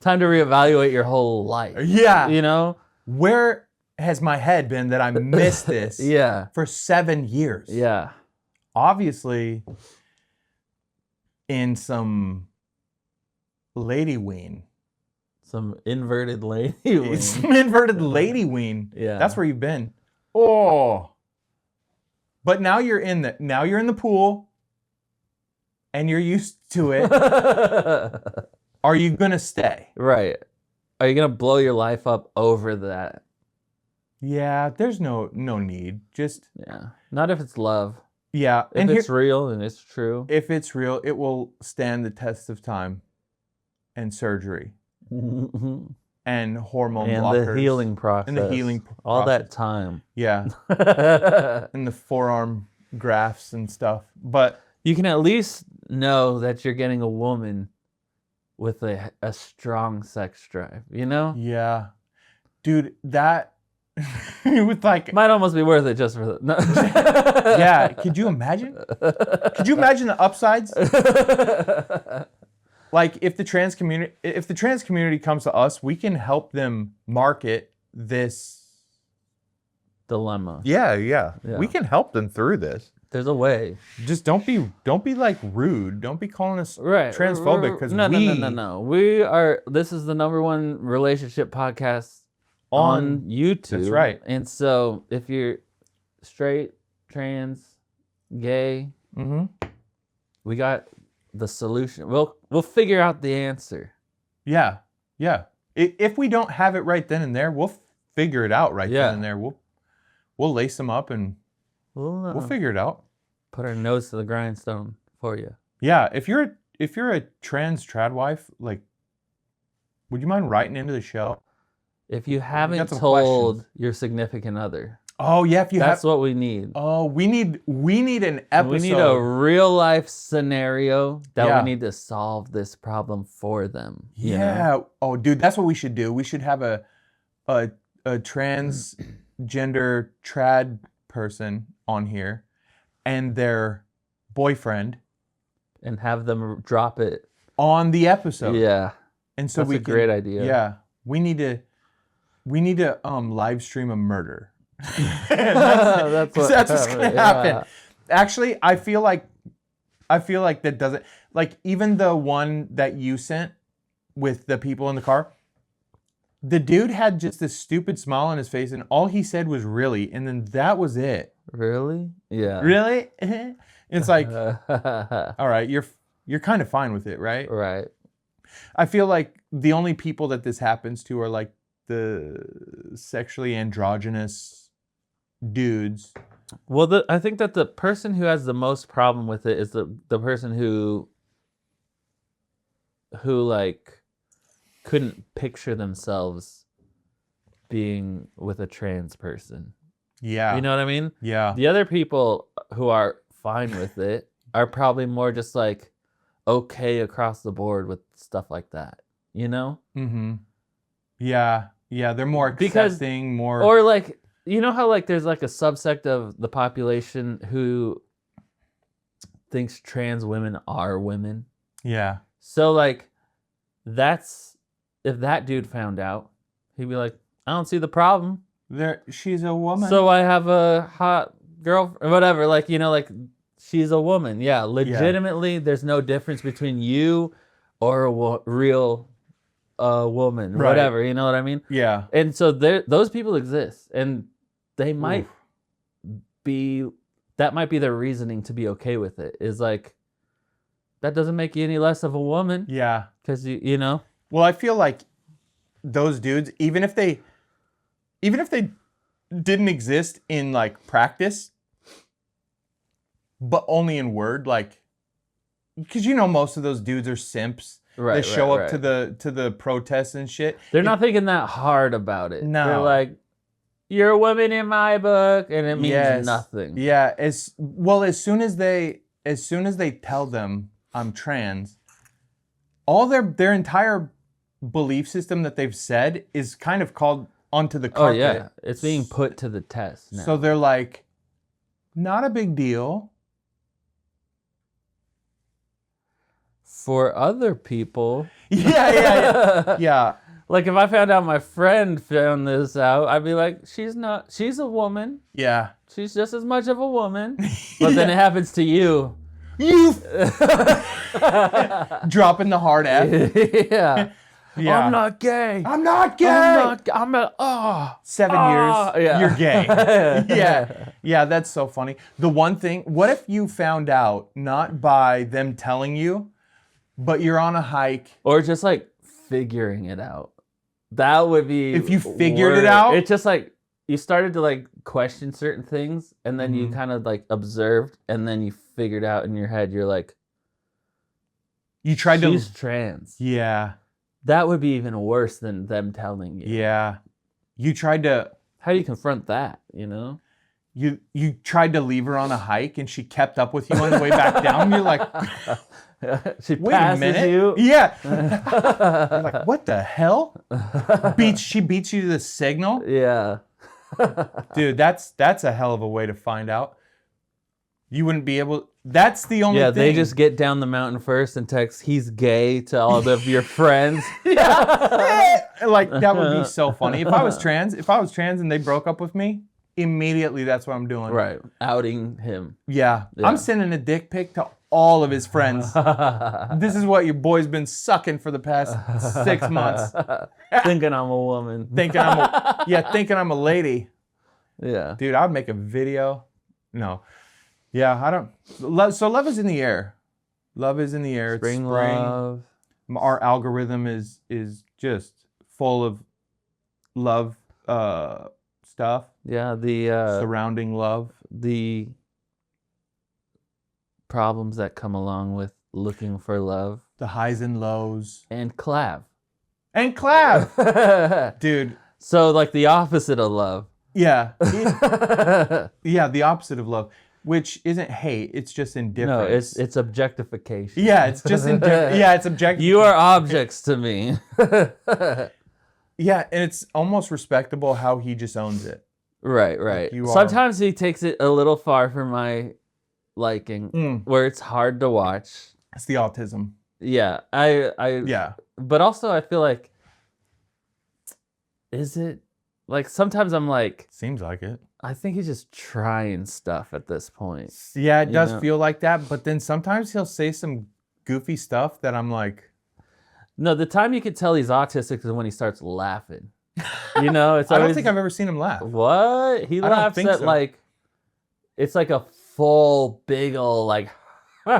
time to reevaluate your whole life. Yeah. You know? Where has my head been that I missed this for 7 years? Yeah. Obviously in some lady ween. Some inverted lady ween. Some inverted lady ween. Yeah. That's where you've been. Oh. But now you're in the pool and you're used to it. Are you gonna stay? Right. Are you gonna blow your life up over that? Yeah, there's no need. Just not if it's love. Yeah, if it's real and it's true. If it's real, it will stand the test of time, and surgery, and hormone blockers, and the healing process, all that time. Yeah, and the forearm grafts and stuff. But you can at least know that you're getting a woman with a strong sex drive. You know? Yeah, dude, that. With like might almost be worth it just for the. No. Yeah, could you imagine? Could you imagine the upsides? Like if the trans community comes to us, we can help them market this dilemma. Yeah. We can help them through this. There's a way. Just don't be like rude. Don't be calling us transphobic because no. This is the #1 relationship podcast on YouTube. That's right. And so if you're straight, trans, gay, we got the solution. We'll figure out the answer. Yeah. If we don't have it right then and there, we'll figure it out then and there. We'll lace them up and we'll figure it out. Put our nose to the grindstone for you. Yeah. If you're a trans trad wife, like, would you mind writing into the show? If you haven't told your significant other. Oh yeah, that's what we need. Oh, we need an episode. We need a real life scenario that we need to solve this problem for them. You know? Oh, dude, that's what we should do. We should have a transgender trad person on here and their boyfriend, and have them drop it on the episode. Yeah, and so that's a great idea. Yeah, we need to live stream a murder. that's what's gonna happen. Actually, I feel like that doesn't, like, even the one that you sent with the people in the car, the dude had just this stupid smile on his face and all he said was really, and then that was it. Really? Yeah. Really? It's like, all right, you're kind of fine with it, right? Right. I feel like the only people that this happens to are like the sexually androgynous dudes. Well, I think that the person who has the most problem with it is the person who like couldn't picture themselves being with a trans person. Yeah. You know what I mean? Yeah. The other people who are fine with it are probably more just like okay across the board with stuff like that. You know? Mm-hmm. Yeah. Yeah. They're more accepting, more. Or like, you know how like there's like a subsect of the population who thinks trans women are women? Yeah. So like if that dude found out, he'd be like, I don't see the problem. She's a woman. So I have a hot girl or whatever. Like, you know, like she's a woman. Yeah. Legitimately, there's no difference between you or a real woman, right. Whatever. You know what I mean? Yeah. And so those people exist, and they might that might be their reasoning to be okay with it. Is like, that doesn't make you any less of a woman. Yeah. Because you know. Well, I feel like those dudes, even if they didn't exist in like practice, but only in word, like, because you know most of those dudes are simps. Right. They show up to the protests and shit. They're not thinking that hard about it. No. They're like, you're a woman in my book, and it means nothing. Yeah. As soon as they tell them I'm trans, all their entire belief system that they've said is kind of called onto the carpet. Oh yeah, it's being put to the test now. So they're like, not a big deal. For other people. Yeah. Like if I found out my friend found this out, I'd be like, she's a woman. Yeah. She's just as much of a woman. But then it happens to you. You dropping the hard F. Yeah. Yeah. I'm not gay. I'm not gay. I'm a 7 years. Yeah. You're gay. Yeah, that's so funny. The one thing, what if you found out not by them telling you, but you're on a hike, or just like figuring it out? That would be if you figured it out. It's just like you started to like question certain things, and then you kind of like observed, and then you figured out in your head, you're like, you tried she's trans. Yeah. That would be even worse than them telling you. Yeah. You tried to... How do you confront that, you know? You tried to leave her on a hike and she kept up with you on the way back down. You're like... She Wait a minute. you. Yeah. You're like, what the hell? She beats you to the signal? Yeah. Dude, that's a hell of a way to find out. You wouldn't be able... That's the only thing. Yeah, they just get down the mountain first and text, he's gay, to all of your friends. Yeah. Like, that would be so funny. If I was trans and they broke up with me, immediately that's what I'm doing. Right. Outing him. Yeah. I'm sending a dick pic to all of his friends. This is what your boy's been sucking for the past 6 months. Thinking I'm a woman. Thinking I'm a lady. Yeah. Dude, I'd make a video. No. Yeah, I don't... So love is in the air. Love is in the air. It's Spring love. Our algorithm is just full of love stuff. Yeah, surrounding love. The problems that come along with looking for love. The highs and lows. And clav. Dude. So like the opposite of love. Yeah. Yeah, the opposite of love. Which isn't hate, it's just indifference. No, it's objectification. Yeah, it's just it's objectification. You are objects to me. Yeah, and it's almost respectable how he just owns it. Right. Like Sometimes he takes it a little far for my liking, where it's hard to watch. It's the autism. Yeah, yeah. But also I feel like, is it like sometimes I'm like, seems like it. I think he's just trying stuff at this point. Yeah, it does feel like that. But then sometimes he'll say some goofy stuff that I'm like... No, the time you could tell he's autistic is when he starts laughing. You know, it's always... I don't think I've ever seen him laugh. What? He laughs at so. Like... It's like a full, big ol' like... Oh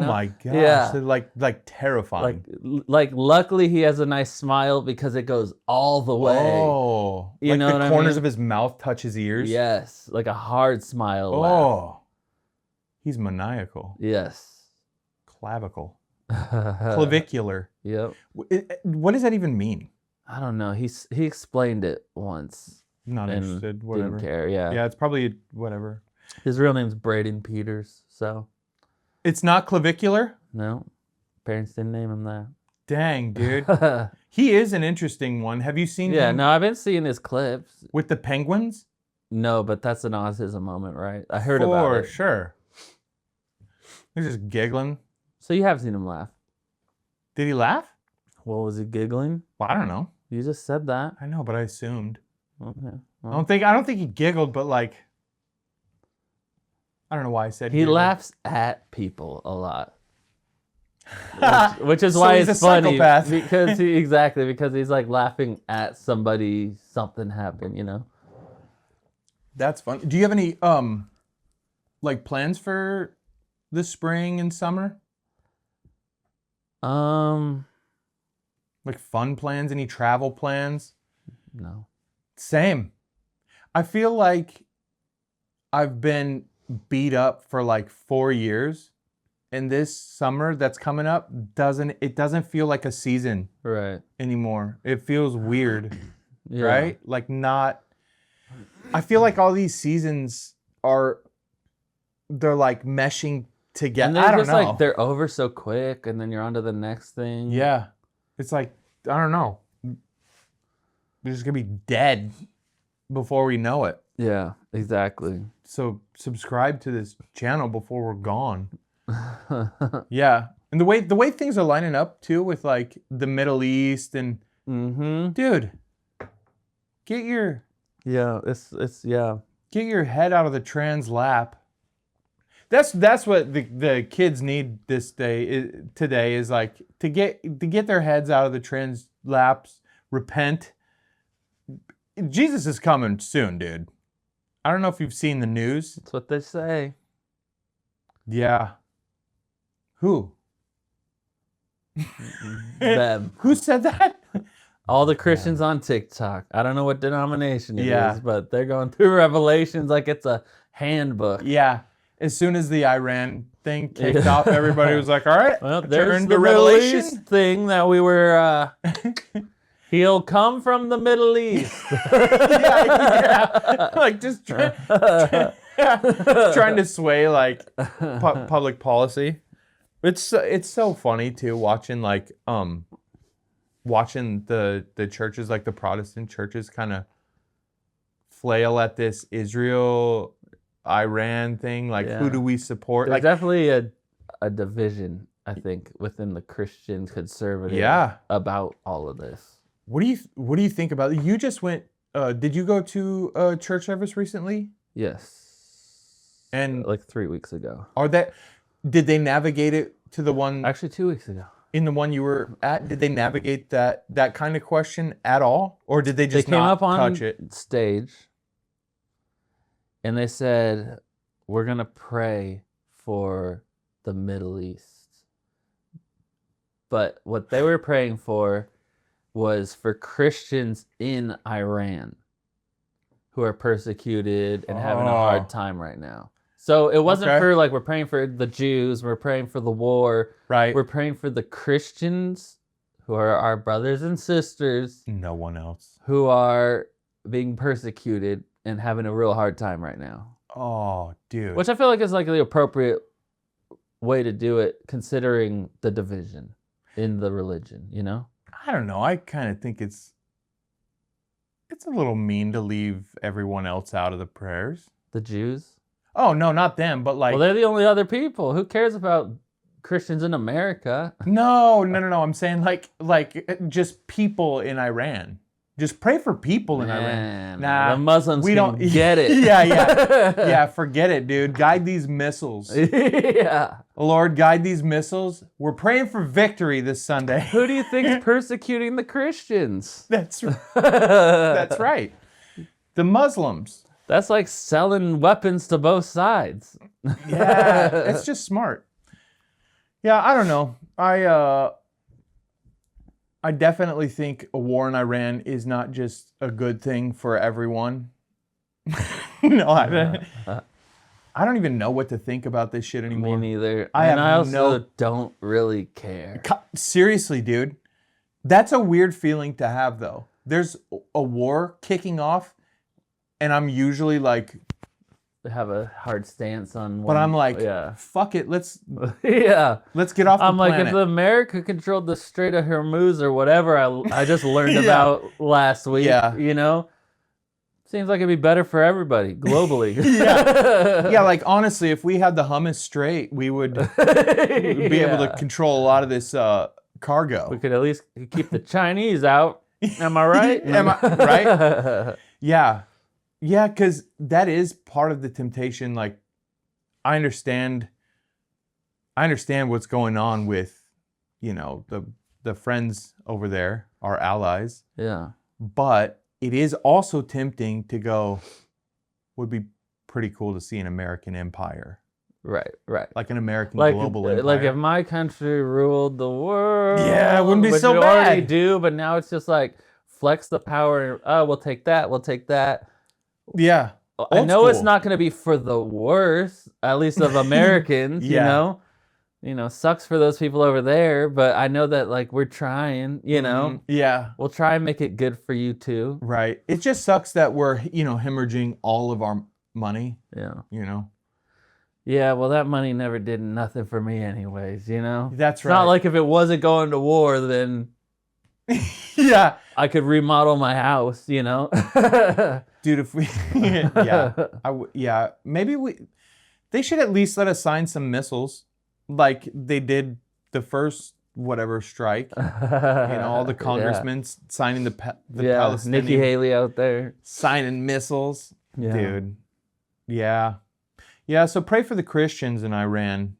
my gosh. Yeah. Like terrifying. Like luckily he has a nice smile because it goes all the way. Oh. You know the corners of his mouth touch his ears? Yes. Like a hard smile. Oh. He's maniacal. Yes. Clavicle. Clavicular. Yep. What does that even mean? I don't know. He explained it once. Not interested. Whatever. Didn't care. Yeah. Yeah, it's probably whatever. His real name's Braden Peters, so... It's not clavicular? No. Parents didn't name him that. Dang, dude. He is an interesting one. Have you seen him? Yeah, no, I've been seeing his clips. With the penguins? No, but that's an autism moment, right? I heard about it. For sure. He's just giggling. So you have seen him laugh. Did he laugh? What was he giggling? Well, I don't know. You just said that. I know, but I assumed. Okay. Well. I don't think he giggled, but like... I don't know why I said he laughs at people a lot, which is why it's funny because because he's like laughing at somebody, something happened, you know. That's funny. Do you have any like plans for the spring and summer? Like fun plans? Any travel plans? No. Same. I feel like I've been beat up for like 4 years, and this summer that's coming up doesn't feel like a season anymore. It feels weird. Right? Like not... I feel like all these seasons they're like meshing to get. And I they're don't just know. like they're over so quick, and then you're on to the next thing. Yeah, it's like I don't know. They're just gonna be dead before we know it. Yeah, exactly. So subscribe to this channel before we're gone. Yeah, and the way things are lining up too with like the Middle East and dude, get your get your head out of the trans lap. That's what the kids need today is like to get their heads out of the trans laps, repent. Jesus is coming soon, dude. I don't know if you've seen the news. That's what they say. Yeah. Who? Them. Who said that? All the Christians on TikTok. I don't know what denomination it is, but they're going through Revelations like it's a handbook. Yeah. As soon as the Iran thing kicked off, everybody was like, all right, well, there's the Middle East thing that we were... He'll come from the Middle East. yeah. Like just trying to sway like public policy. It's so funny too watching the churches, like the Protestant churches, kind of flail at this Israel Iran thing. Like, who do we support? There's like definitely a division, I think, within the Christian conservative about all of this. What do you think about it? You just went. Did you go to a church service recently? Yes. And like 3 weeks ago. Did they navigate it to the one? Actually, 2 weeks ago. In the one you were at, did they navigate that kind of question at all, or did they just came not up on touch it? Stage, and they said, "We're gonna pray for the Middle East," but what they were praying for was for Christians in Iran who are persecuted and having a hard time right now. So it wasn't for like, we're praying for the Jews, we're praying for the war. Right. We're praying for the Christians who are our brothers and sisters. No one else. Who are being persecuted and having a real hard time right now. Oh, dude. Which I feel like is like the appropriate way to do it considering the division in the religion, you know? I don't know. I kind of think it's a little mean to leave everyone else out of the prayers. The Jews? Oh, no, not them, but like... Well, they're the only other people. Who cares about Christians in America? No. I'm saying like just people in Iran. Just pray for people in Iran. Nah, the Muslims don't get it. Yeah, forget it, dude. Guide these missiles. Yeah. Lord, guide these missiles. We're praying for victory this Sunday. Who do you think's persecuting the Christians? That's right. The Muslims. That's like selling weapons to both sides. Yeah, it's just smart. Yeah, I don't know. I definitely think a war in Iran is not just a good thing for everyone. No, I don't even know what to think about this shit anymore. Me neither. I also don't really care. Seriously, dude. That's a weird feeling to have, though. There's a war kicking off, and I'm usually like... have a hard stance on one. But I'm like, fuck it, let's let's get off the planet. I'm like, if America controlled the Strait of Hormuz or whatever I just learned about last week, you know, seems like it'd be better for everybody globally. Yeah, like honestly, if we had the Hummus Strait, we would be able to control a lot of this cargo. We could at least keep the Chinese out. Am I right? Right? Yeah. Yeah, because that is part of the temptation. Like, I understand what's going on with, you know, the friends over there, our allies. Yeah. But it is also tempting to go, would be pretty cool to see an American empire. Right. Like an American global empire. Like if my country ruled the world. Yeah, it wouldn't be so bad. We already do, but now it's just like, flex the power. Oh, we'll take that. Yeah. I know it's not going to be for the worst, at least of Americans, you know? You know, sucks for those people over there, but I know that, like, we're trying, you know? Yeah. We'll try and make it good for you, too. Right. It just sucks that we're, you know, hemorrhaging all of our money. Yeah. You know? Yeah, well, that money never did nothing for me anyways, you know? That's It's not like if it wasn't going to war, then yeah. I could remodel my house, you know? Dude, if we, yeah, maybe they should at least let us sign some missiles like they did the first whatever strike. All the congressmen signing the Palestinian. Nikki Haley out there. Signing missiles. Yeah. Dude. Yeah. Yeah, so pray for the Christians in Iran.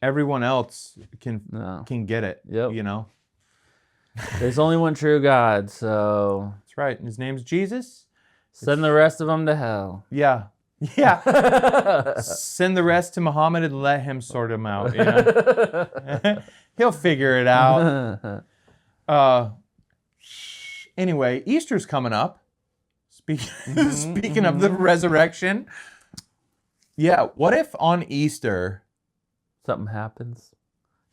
Everyone else can get it, you know? There's only one true God, so... That's right. And his name's Jesus. Send the rest of them to hell. Yeah. Yeah. Send the rest to Muhammad and let him sort them out, you know? He'll figure it out. Anyway, Easter's coming up. Speaking of the resurrection... Yeah, what if on Easter... something happens?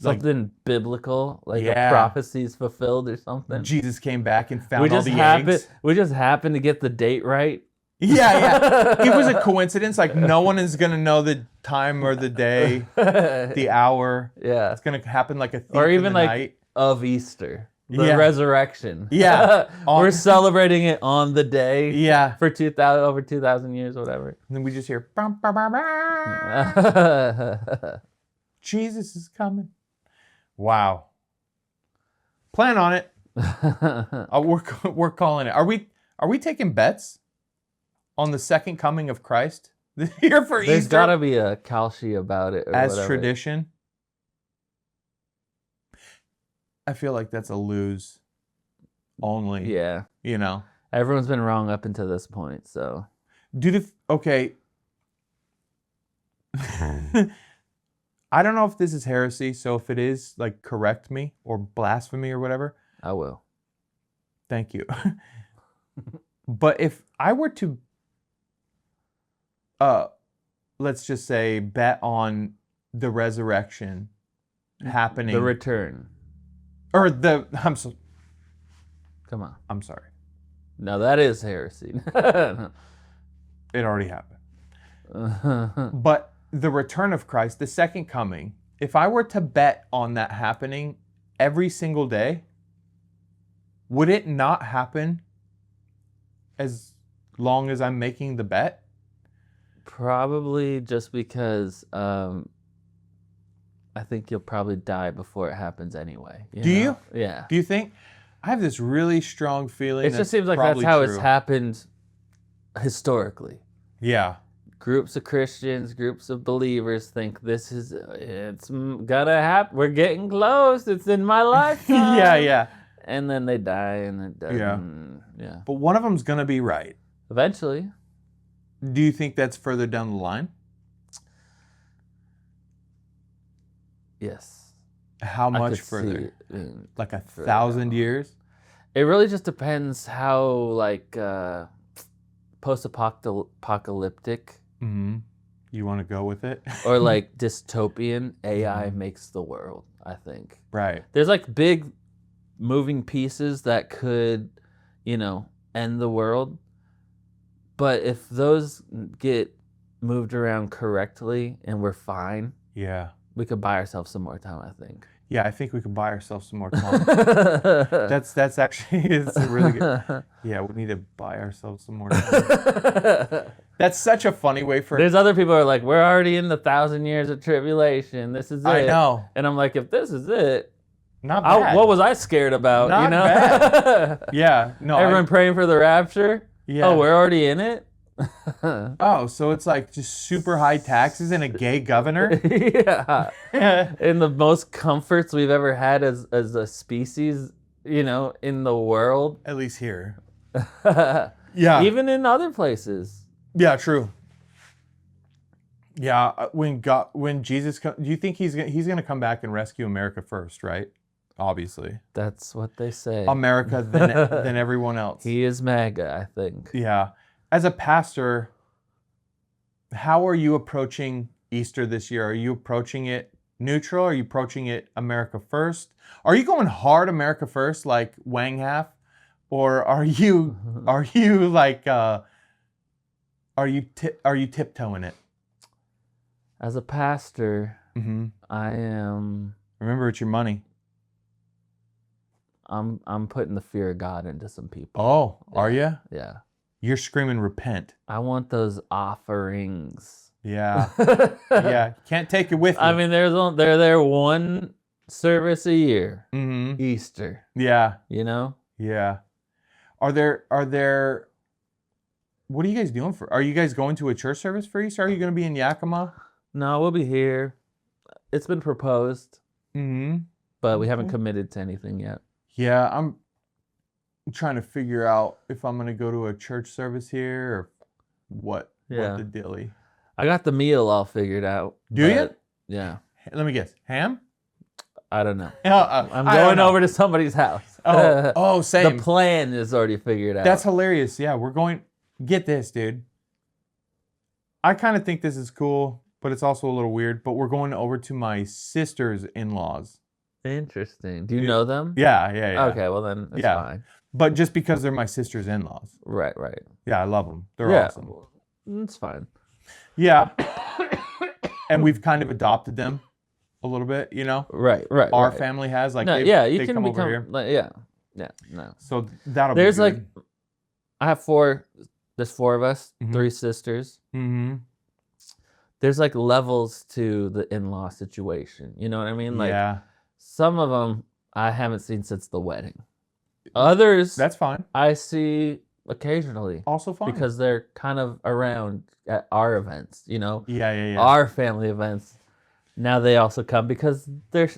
Something biblical, like a prophecy's fulfilled or something? Jesus came back and found all the eggs. We just happened to get the date right. Yeah. It was a coincidence. Like, no one is going to know the time or the day, the hour. Yeah. It's going to happen like a thief or even in the like night. Of Easter. The resurrection. Yeah. We're celebrating it on the day. Yeah. For over 2,000 years, whatever. And then we just hear, Jesus is coming. Wow. Plan on it. We're calling it. Are we taking bets on the second coming of Christ this year for Easter? There's got to be a Kalshi about it. Or as whatever. Tradition. I feel like that's a lose only. Yeah. You know? Everyone's been wrong up until this point, so. Dude, okay. I don't know if this is heresy, so if it is, like, correct me or blasphemy or whatever. I will. Thank you. But if I were to, let's just say, bet on the resurrection happening. The return. Or Come on. I'm sorry. No, that is heresy. It already happened. But the return of Christ, the second coming, if I were to bet on that happening every single day, would it not happen as long as I'm making the bet? Probably just because I think you'll probably die before it happens anyway. Do you? Yeah. Do you think? I have this really strong feeling. It just seems like that's how it's happened historically. Yeah. Groups of Christians, groups of believers think it's gonna happen. We're getting close. It's in my lifetime. Yeah. And then they die and it doesn't. Yeah. But one of them's gonna be right. Eventually. Do you think that's further down the line? Yes. How much further? Like 1,000 years? It really just depends how, like, post-apocalyptic. Mm-hmm. You want to go with it? Or, like, dystopian AI makes the world, I think. Right. There's, like, big moving pieces that could, end the world. But if those get moved around correctly and we're fine... Yeah. We could buy ourselves some more time, I think. Yeah, I think we could buy ourselves some more time. That's actually it's a really good. Yeah, we need to buy ourselves some more time. That's such a funny way for. There's other people who are like, we're already in the 1,000 years of tribulation. This is it. I know. And I'm like, if this is it, not bad. What was I scared about? Not bad. Yeah, no. Everyone praying for the rapture. Yeah. Oh, we're already in it. Oh, so it's like just super high taxes and a gay governor? Yeah. In the most comforts we've ever had as a species, in the world. At least here. Yeah. Even in other places. Yeah, true. Yeah, when Jesus comes, do you think he's going to come back and rescue America first, right? Obviously. That's what they say. America than everyone else. He is MAGA, I think. Yeah. As a pastor, how are you approaching Easter this year? Are you approaching it neutral? Are you approaching it America first? Are you going hard America first like Wang half? Or are you like are you tiptoeing it? As a pastor, Mm-hmm. Remember, it's your money. I'm putting the fear of God into some people. Oh, are you? Yeah. You're screaming, repent. I want those offerings. Yeah. Yeah. Can't take it with you. I mean, they're there one service a year. Mm-hmm. Easter. Yeah. You know? Yeah. Are there what are you guys doing are you guys going to a church service for Easter? Are you going to be in Yakima? No, we'll be here. It's been proposed. Mm-hmm. But we haven't committed to anything yet. Yeah, I'm trying to figure out if I'm going to go to a church service here or what the dilly. I got the meal all figured out. Do you? Yeah. Let me guess. Ham? I don't know. I'm going over to somebody's house. Same. The plan is already figured out. That's hilarious. Yeah, we're going. Get this, dude. I kind of think this is cool, but it's also a little weird. But we're going over to my sister's in-laws. Interesting. Do you know them? Yeah. Okay, well then it's fine. But just because they're my sister's in-laws. Right. Yeah, I love them. They're awesome. It's fine. Yeah. And we've kind of adopted them a little bit, you know? Right. Our family has. Like, you can come become, over here. No. So that'll There's be good. I have four, there's four of us, Mm-hmm. 3 sisters. Mm-hmm. There's like levels to the in-law situation. You know what I mean? Like, yeah. Some of them I haven't seen since the wedding. Others, that's fine. I see occasionally. Also fine. Because they're kind of around at our events, you know? Yeah. Our family events. Now they also come because their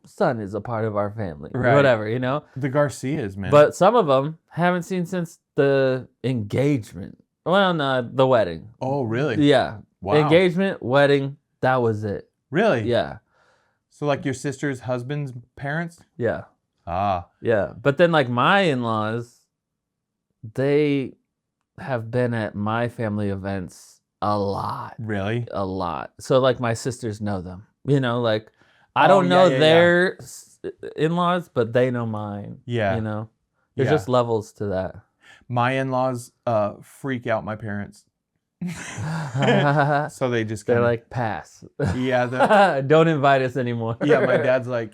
son is a part of our family. Right. Or whatever, you know? The Garcias, man. But some of them haven't seen since the engagement. Well, no, the wedding. Oh, really? Yeah. Wow. Engagement, wedding, that was it. Really? Yeah. So like your sister's husband's parents? Yeah. Ah. Yeah. But then like my in-laws, they have been at my family events a lot. Really? A lot. So like my sisters know them. You know, like I don't know their in-laws, but they know mine. Yeah. You know? There's just levels to that. My in-laws freak out my parents. So they just they're like, pass. Yeah. Don't invite us anymore. Yeah, my dad's like.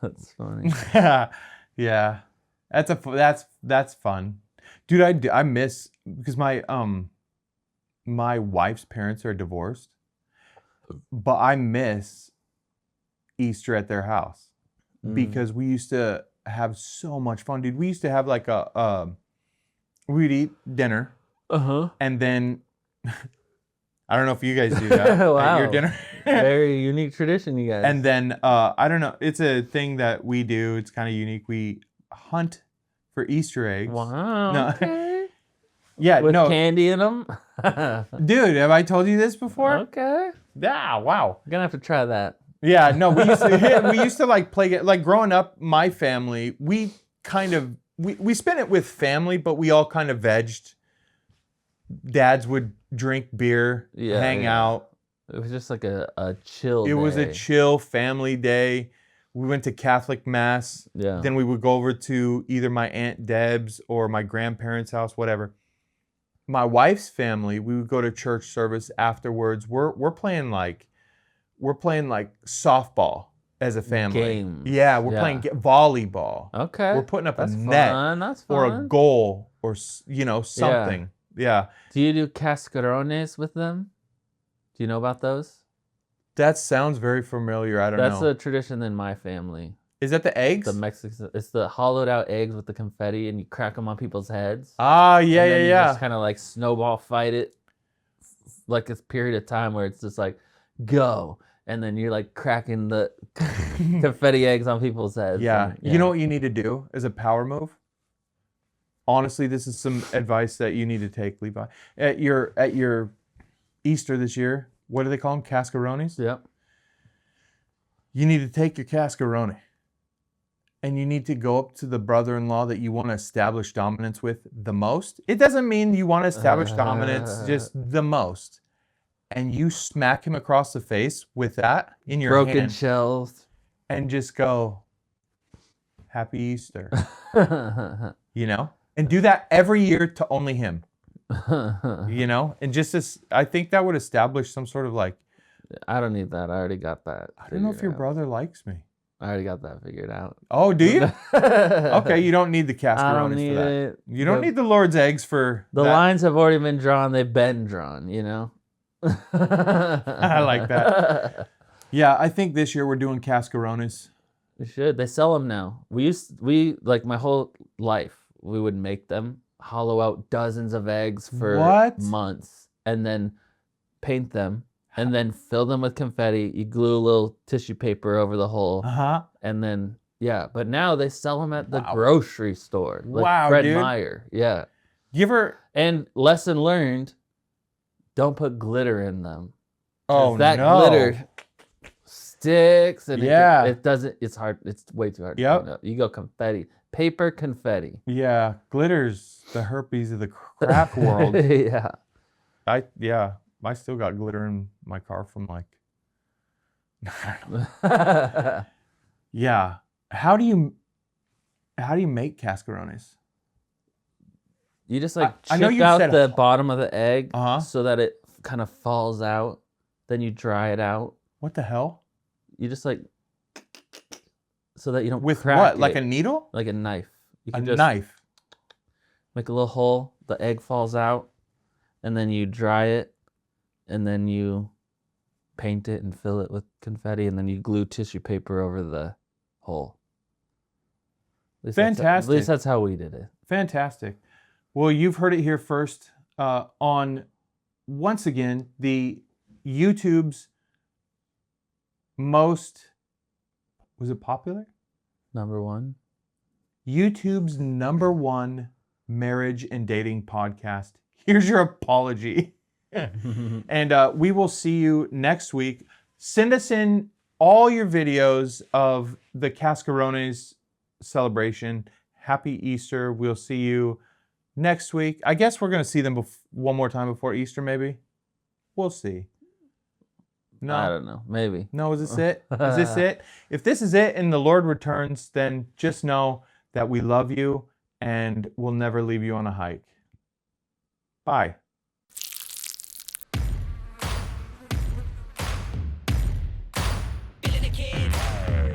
That's funny. Yeah. That's fun. Dude, I miss because my wife's parents are divorced. But I miss Easter at their house because we used to have so much fun, dude. We used to have like we'd eat dinner, and then I don't know if you guys do that wow. at your dinner. Very unique tradition, you guys. And then I don't know, it's a thing that we do. It's kind of unique. We hunt for Easter eggs. Wow. No. Okay. Yeah, with candy in them. Dude, have I told you this before? Okay. Yeah. Wow. I'm gonna have to try that. Yeah, no, we used to like play like growing up. My family, we kind of we spent it with family, but we all kind of vegged. Dads would drink beer, hang out. It was just like a chill day. It was a chill family day. We went to Catholic mass. Yeah. Then we would go over to either my Aunt Deb's or my grandparents' house, whatever. My wife's family, we would go to church service afterwards. We're playing like softball as a family. Games. Yeah, we're playing volleyball. Okay. We're putting up a net That's or fun. a goal or something. Yeah. Do you do cascarones with them? Do you know about those? That sounds very familiar. I don't know. That's a tradition in my family. Is that the eggs? The Mexican, it's the hollowed out eggs with the confetti, and you crack them on people's heads. Ah, yeah. You just kind of like snowball fight it, like this period of time where it's just like go, and then you're like cracking the confetti eggs on people's heads. Yeah. And, You know what you need to do as a power move? Honestly, this is some advice that you need to take, Levi. At your Easter this year, what do they call them? Cascarones? Yep. You need to take your cascarone and you need to go up to the brother-in-law that you want to establish dominance with the most. It doesn't mean you want to establish dominance, just the most. And you smack him across the face with that in your broken hand. shells. And just go, Happy Easter. You know? And do that every year to only him. You know, and just as I think that would establish some sort of like. I don't need that. I already got that. I don't know if your brother likes me. I already got that figured out. Oh, do you? Okay, you don't need the cascarones for that. It. You don't need the Lord's eggs for the that. lines have already been drawn. They've been drawn, you know? I like that. Yeah, I think this year we're doing cascarones. We should. They sell them now. We like my whole life, we would make them, hollow out dozens of eggs for months, and then paint them. And then fill them with confetti. You glue a little tissue paper over the hole. And then, yeah. But now they sell them at the grocery store. Like Fred Meyer. Yeah. And lesson learned, don't put glitter in them. Oh, that glitter sticks. And it doesn't, it's hard. It's way too hard. Yep. You go confetti. Paper confetti. Yeah. Glitter's the herpes of the craft world. Yeah. I still got glitter in my car from like. Yeah. How do you make cascarones? You just like chip out the bottom of the egg so that it kind of falls out. Then you dry it out. What the hell? You just like so that you don't with crack what? it. Like a needle? Like a knife. You can knife. Make a little hole. The egg falls out, and then you dry it. And then you paint it and fill it with confetti, and then you glue tissue paper over the hole. Fantastic. At least that's how we did it. Fantastic. Well, you've heard it here first on, once again, the YouTube's most, was it popular? #1. YouTube's #1 marriage and dating podcast. Here's your apology. And we will see you next week. Send us in all your videos of the cascarones celebration. Happy Easter. We'll see you next week. I guess we're going to see them one more time before Easter, maybe. We'll see. No, I don't know. Maybe. No, is this it? Is this it? If this is it and the Lord returns, then just know that we love you and we'll never leave you on a hike. Bye.